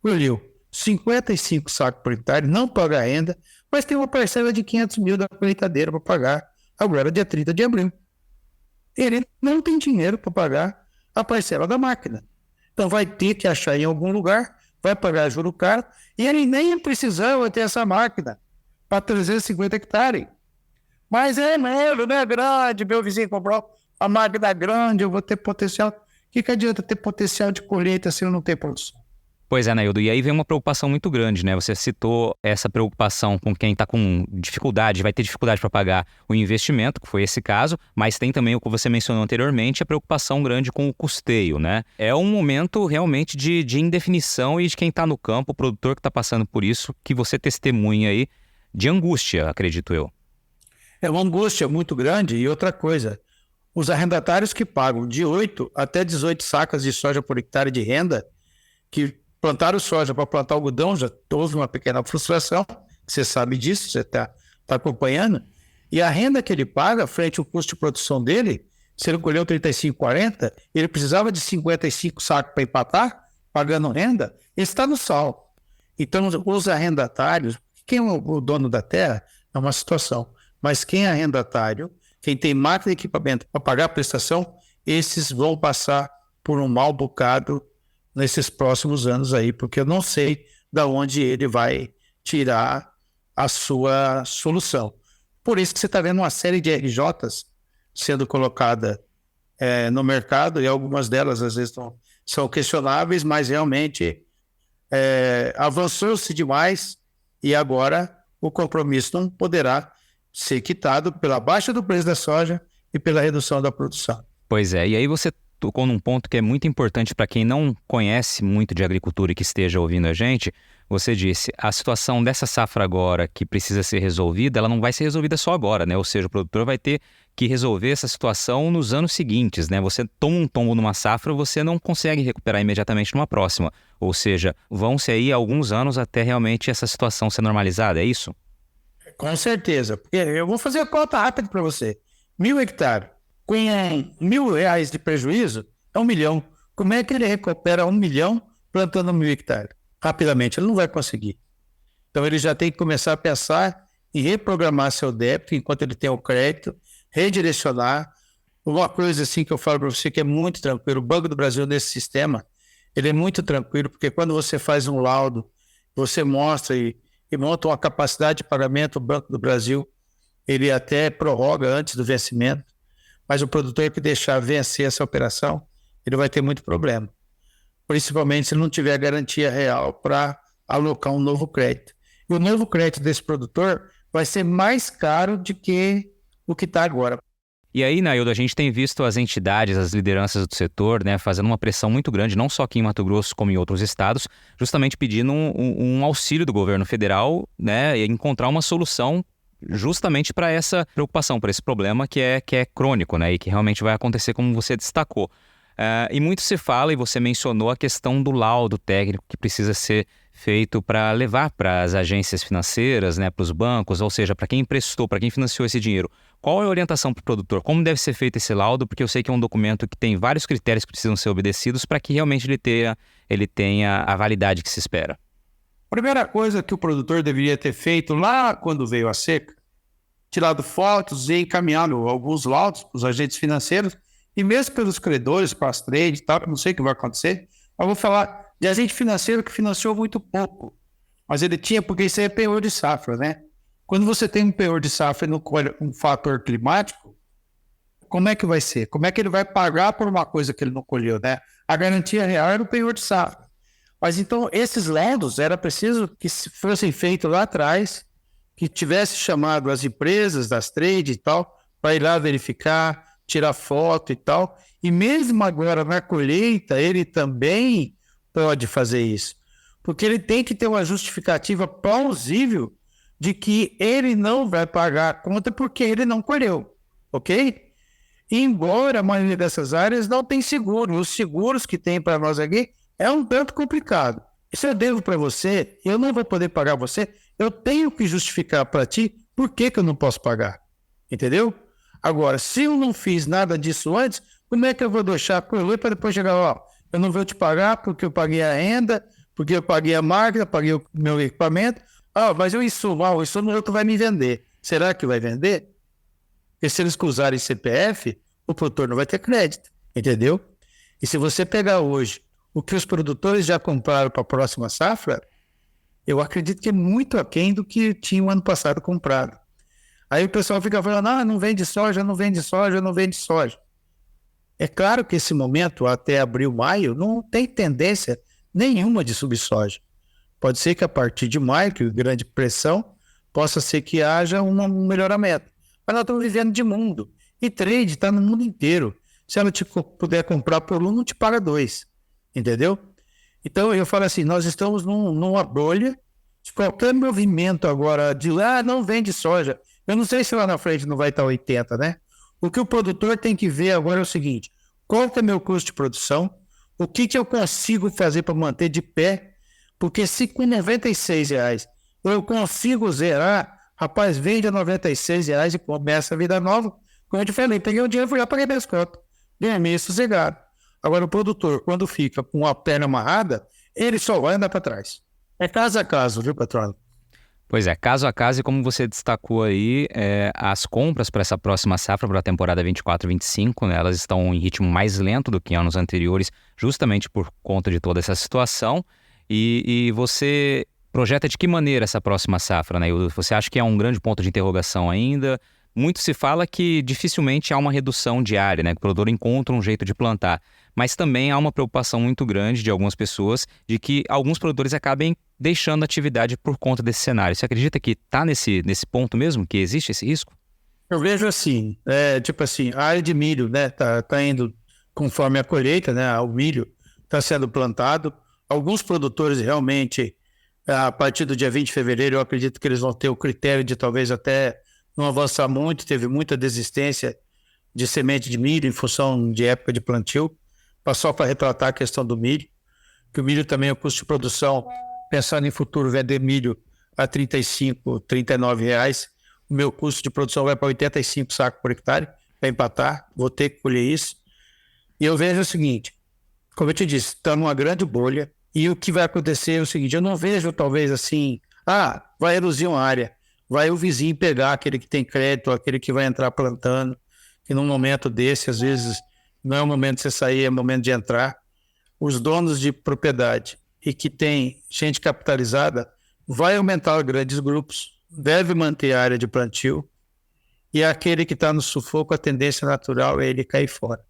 colheu 55 sacos por hectare, não paga renda, mas tem uma parcela de 500 mil da colheitadeira para pagar agora dia 30 de abril. Ele não tem dinheiro para pagar a parcela da máquina. Então vai ter que achar em algum lugar, vai pagar juro caro, e ele nem precisava ter essa máquina para 350 hectares. Mas não é grande, meu vizinho comprou a máquina grande, eu vou ter potencial. O que adianta ter potencial de colheita se eu não tenho produção? Pois é, Naildo, e aí vem uma preocupação muito grande, né? Você citou essa preocupação com quem está com dificuldade, vai ter dificuldade para pagar o investimento, que foi esse caso, mas tem também o que você mencionou anteriormente, a preocupação grande com o custeio, né? É um momento realmente de indefinição e de quem está no campo, o produtor que está passando por isso, que você testemunha aí, de angústia, acredito eu. É uma angústia muito grande. E outra coisa, os arrendatários que pagam de 8 até 18 sacas de soja por hectare de renda, que plantaram soja para plantar algodão, já houve uma pequena frustração, você sabe disso, você está acompanhando, e a renda que ele paga frente ao custo de produção dele, se ele colheu 35, 40, ele precisava de 55 sacos para empatar, pagando renda, ele está no sal. Então, os arrendatários, quem é o dono da terra, é uma situação, mas quem é arrendatário, quem tem máquina e equipamento para pagar a prestação, esses vão passar por um mau bocado nesses próximos anos aí, porque eu não sei de onde ele vai tirar a sua solução. Por isso que você está vendo uma série de RJs sendo colocada no mercado, e algumas delas às vezes são questionáveis, mas realmente avançou-se demais e agora o compromisso não poderá ser quitado pela baixa do preço da soja e pela redução da produção. Pois é, e aí você tocou num ponto que é muito importante para quem não conhece muito de agricultura e que esteja ouvindo a gente. Você disse, a situação dessa safra agora que precisa ser resolvida, ela não vai ser resolvida só agora, né? Ou seja, o produtor vai ter que resolver essa situação nos anos seguintes, né? Você toma um tombo numa safra, você não consegue recuperar imediatamente numa próxima. Ou seja, vão-se aí alguns anos até realmente essa situação ser normalizada, é isso? Com certeza. Porque eu vou fazer a conta rápida para você. 1.000 hectares. Com R$1.000 de prejuízo, é 1 milhão. Como é que ele recupera 1 milhão plantando 1.000 hectares? Rapidamente, ele não vai conseguir. Então, ele já tem que começar a pensar em reprogramar seu débito enquanto ele tem o crédito, redirecionar. Uma coisa assim que eu falo para você que é muito tranquilo, o Banco do Brasil nesse sistema, ele é muito tranquilo, porque quando você faz um laudo, você mostra e monta uma capacidade de pagamento, o Banco do Brasil, ele até prorroga antes do vencimento. Mas o produtor que deixar vencer essa operação, ele vai ter muito problema. Principalmente se não tiver garantia real para alocar um novo crédito. E o novo crédito desse produtor vai ser mais caro do que o que está agora. E aí, Naildo, a gente tem visto as entidades, as lideranças do setor, né, fazendo uma pressão muito grande, não só aqui em Mato Grosso, como em outros estados, justamente pedindo um auxílio do governo federal, né, e encontrar uma solução justamente para essa preocupação, para esse problema que é crônico, né, e que realmente vai acontecer como você destacou. E muito se fala, e você mencionou a questão do laudo técnico que precisa ser feito para levar para as agências financeiras, né, para os bancos, ou seja, para quem emprestou, para quem financiou esse dinheiro. Qual é a orientação para o produtor? Como deve ser feito esse laudo? Porque eu sei que é um documento que tem vários critérios que precisam ser obedecidos para que realmente ele tenha a validade que se espera. Primeira coisa que o produtor deveria ter feito lá quando veio a seca, tirado fotos e encaminhado alguns laudos para os agentes financeiros e mesmo pelos credores, para as trades e tal, não sei o que vai acontecer. Eu vou falar de agente financeiro que financiou muito pouco, mas ele tinha, porque isso aí é penhor de safra, né? Quando você tem um penhor de safra e não colhe um fator climático, como é que vai ser? Como é que ele vai pagar por uma coisa que ele não colheu, né? A garantia real era o penhor de safra. Mas então, esses laudos era preciso que fossem feitos lá atrás, que tivesse chamado as empresas das trades e tal, para ir lá verificar, tirar foto e tal. E mesmo agora na colheita, ele também pode fazer isso. Porque ele tem que ter uma justificativa plausível de que ele não vai pagar a conta porque ele não colheu, ok? Embora a maioria dessas áreas não tem seguro, os seguros que tem para nós aqui é um tanto complicado. Se eu devo para você, eu não vou poder pagar você, eu tenho que justificar para ti por que eu não posso pagar, entendeu? Agora, se eu não fiz nada disso antes, como é que eu vou deixar correr para depois chegar, ó, eu não vou te pagar porque eu paguei a renda, porque eu paguei a máquina, paguei o meu equipamento, mas o insumo é o que vai me vender. Será que vai vender? Porque se eles usarem CPF, o produtor não vai ter crédito, entendeu? E se você pegar hoje o que os produtores já compraram para a próxima safra, eu acredito que é muito aquém do que tinha o ano passado comprado. Aí o pessoal fica falando, não vende soja, não vende soja, não vende soja. É claro que esse momento, até abril, maio, não tem tendência nenhuma de subir soja. Pode ser que a partir de maio, que grande pressão, possa ser que haja um melhoramento. Mas nós estamos vivendo de mundo. E trade está no mundo inteiro. Se ela puder comprar por um, não te paga 2. Entendeu? Então eu falo assim, nós estamos numa bolha de qualquer movimento agora de lá, não vende soja. Eu não sei se lá na frente não vai estar 80, né? O que o produtor tem que ver agora é o seguinte, qual que é meu custo de produção, o que eu consigo fazer para manter de pé, porque se com R$96 eu consigo zerar, rapaz, vende a R$96 e começa a vida nova. Como eu te falei, peguei o dinheiro e fui lá, paguei minhas contas. Ganhei sossegado. Agora, o produtor, quando fica com a perna amarrada, ele só vai andar para trás. É caso a caso, viu, patrão? Pois é, caso a caso, e como você destacou aí, as compras para essa próxima safra, para a temporada 24-25, né, elas estão em ritmo mais lento do que anos anteriores, justamente por conta de toda essa situação. E você projeta de que maneira essa próxima safra, né? Você acha que é um grande ponto de interrogação ainda? Muito se fala que dificilmente há uma redução de área, né? Que o produtor encontra um jeito de plantar. Mas também há uma preocupação muito grande de algumas pessoas de que alguns produtores acabem deixando a atividade por conta desse cenário. Você acredita que está nesse ponto mesmo, que existe esse risco? Eu vejo assim, a área de milho, né, tá indo conforme a colheita, né, o milho está sendo plantado. Alguns produtores realmente, a partir do dia 20 de fevereiro, eu acredito que eles vão ter o critério de talvez até não avançar muito, teve muita desistência de semente de milho em função de época de plantio, só para retratar a questão do milho, que o milho também, o custo de produção, pensando em futuro, vender milho a R$35, R$39, o meu custo de produção vai para 85 sacos por hectare, para empatar, vou ter que colher isso. E eu vejo o seguinte, como eu te disse, está numa grande bolha, e o que vai acontecer é o seguinte, eu não vejo talvez assim, vai reduzir uma área, vai o vizinho pegar aquele que tem crédito, aquele que vai entrar plantando, que num momento desse, às vezes, não é o momento de você sair, é o momento de entrar. Os donos de propriedade e que tem gente capitalizada, vai aumentar grandes grupos, deve manter a área de plantio, e aquele que está no sufoco, a tendência natural é ele cair fora.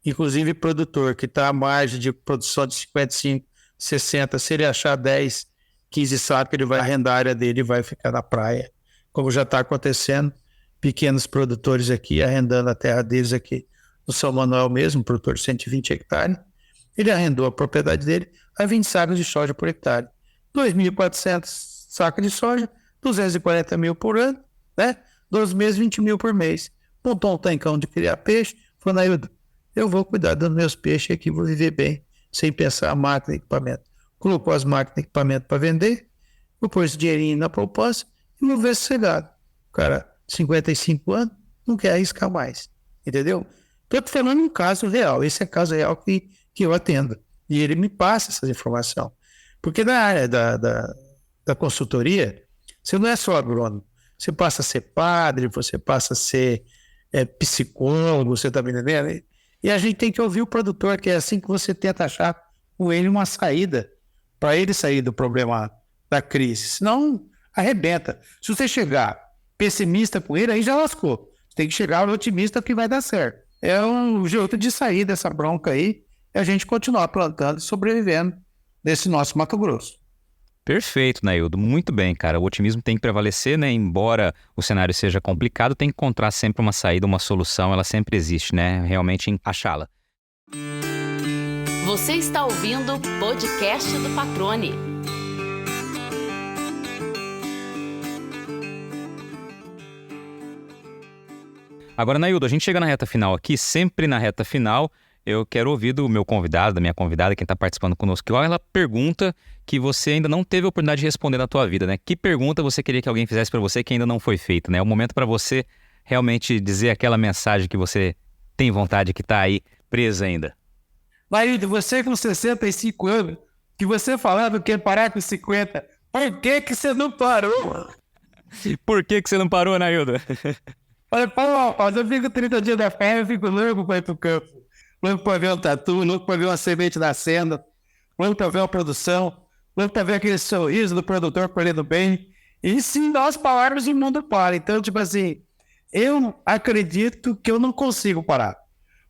Inclusive, produtor que está à margem de produção de 55, 60, se ele achar 10, 15 sacos, ele vai arrendar a área dele e vai ficar na praia, como já está acontecendo, pequenos produtores aqui arrendando a terra deles aqui no São Manuel mesmo, produtor de 120 hectares, ele arrendou a propriedade dele a 20 sacos de soja por hectare. 2.400 sacos de soja, 240 mil por ano, né? 12 meses, 20 mil por mês. Montou um tancão de criar peixe, falou, Naildo, eu vou cuidar dos meus peixes aqui, vou viver bem, sem pensar máquina e equipamento. Colocou as máquinas e equipamento para vender, vou pôr esse dinheirinho na poupança e vou ver sossegado. O cara, 55 anos, não quer arriscar mais, entendeu? Estou te falando um caso real, esse é caso real que eu atendo. E ele me passa essa informação. Porque na área da consultoria, você não é só agrônomo, você passa a ser padre, você passa a ser psicólogo, você está me entendendo? E a gente tem que ouvir o produtor, que é assim que você tenta achar com ele uma saída, para ele sair do problema da crise. Senão, arrebenta. Se você chegar pessimista com ele, aí já lascou. Você tem que chegar otimista que vai dar certo. É um jeito de sair dessa bronca aí, é a gente continuar plantando e sobrevivendo nesse nosso Mato Grosso. Perfeito, Naildo. Muito bem, cara. O otimismo tem que prevalecer, né? Embora o cenário seja complicado, tem que encontrar sempre uma saída, uma solução. Ela sempre existe, né? Realmente achá-la. Você está ouvindo o podcast do Patrone. Agora, Naildo, a gente chega na reta final aqui, sempre na reta final, eu quero ouvir do meu convidado, da minha convidada, quem está participando conosco, qual é a pergunta que você ainda não teve a oportunidade de responder na tua vida, né? Que pergunta você queria que alguém fizesse para você que ainda não foi feita, né? É o momento para você realmente dizer aquela mensagem que você tem vontade, que está aí presa ainda. Naildo, você com 65 anos, que você falava que ia parar com 50, por que você não parou? Por que você não parou, Naildo? Olha, rapaz, eu fico 30 dias da férias, eu fico louco para ir pro campo. Louco para ver um tatu, louco para ver uma semente nascendo, louco para ver uma produção, louco para ver aquele sorriso do produtor correndo bem. E se nós pararmos, o mundo para. Então, tipo assim, eu acredito que eu não consigo parar.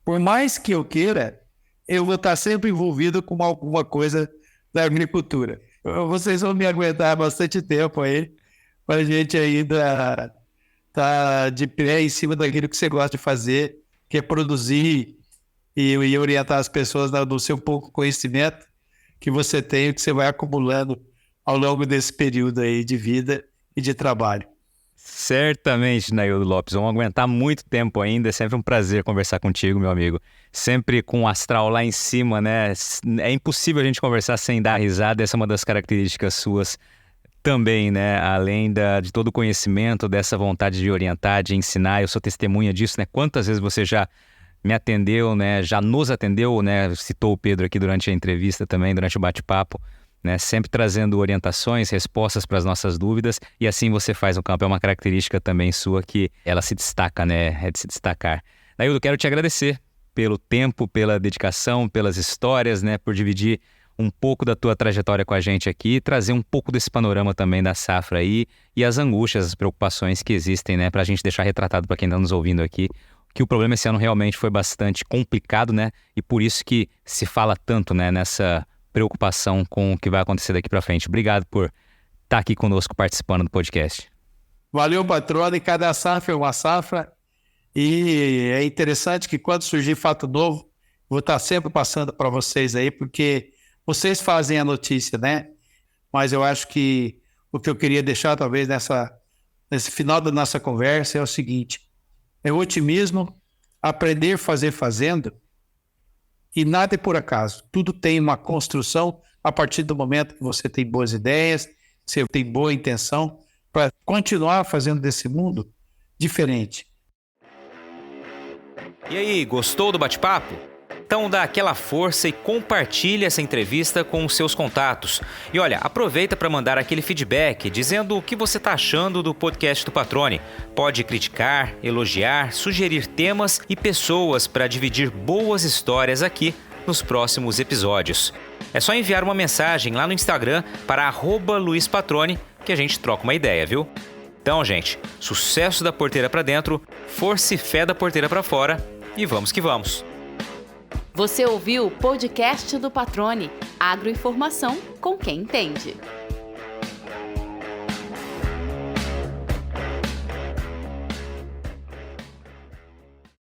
Por mais que eu queira, eu vou estar sempre envolvido com alguma coisa da agricultura. Vocês vão me aguentar bastante tempo aí, para a gente ainda tá de pé em cima daquilo que você gosta de fazer, que é produzir e orientar as pessoas no seu pouco conhecimento que você tem, que você vai acumulando ao longo desse período aí de vida e de trabalho. Certamente, Naildo Lopes, vamos aguentar muito tempo ainda, é sempre um prazer conversar contigo, meu amigo. Sempre com o astral lá em cima, né? É impossível a gente conversar sem dar risada, essa é uma das características suas também, né? Além de todo o conhecimento, dessa vontade de orientar, de ensinar, eu sou testemunha disso, né? Quantas vezes você já me atendeu, né? Já nos atendeu, né? Citou o Pedro aqui durante a entrevista também, durante o bate-papo, né? Sempre trazendo orientações, respostas para as nossas dúvidas, e assim você faz no campo. É uma característica também sua que ela se destaca, né? É de se destacar. Naildo, quero te agradecer pelo tempo, pela dedicação, pelas histórias, né? Por dividir um pouco da tua trajetória com a gente aqui, trazer um pouco desse panorama também da safra aí e as angústias, as preocupações que existem, né? Para a gente deixar retratado para quem está nos ouvindo aqui, que o problema esse ano realmente foi bastante complicado, né? E por isso que se fala tanto, né? Nessa preocupação com o que vai acontecer daqui para frente. Obrigado por estar aqui conosco participando do podcast. Valeu, Patrone. Cada safra é uma safra. E é interessante que quando surgir fato novo, vou estar sempre passando para vocês aí, porque vocês fazem a notícia, né? Mas eu acho que o que eu queria deixar, talvez, nesse final da nossa conversa é o seguinte: é o otimismo, aprender a fazer fazendo, e nada é por acaso. Tudo tem uma construção a partir do momento que você tem boas ideias, você tem boa intenção para continuar fazendo desse mundo diferente. E aí, gostou do bate-papo? Então dá aquela força e compartilha essa entrevista com os seus contatos. E olha, aproveita para mandar aquele feedback dizendo o que você está achando do podcast do Patrone. Pode criticar, elogiar, sugerir temas e pessoas para dividir boas histórias aqui nos próximos episódios. É só enviar uma mensagem lá no Instagram para @LuizPatrone que a gente troca uma ideia, viu? Então, gente, sucesso da porteira para dentro, força e fé da porteira para fora e vamos que vamos! Você ouviu o podcast do Patrone, agroinformação com quem entende.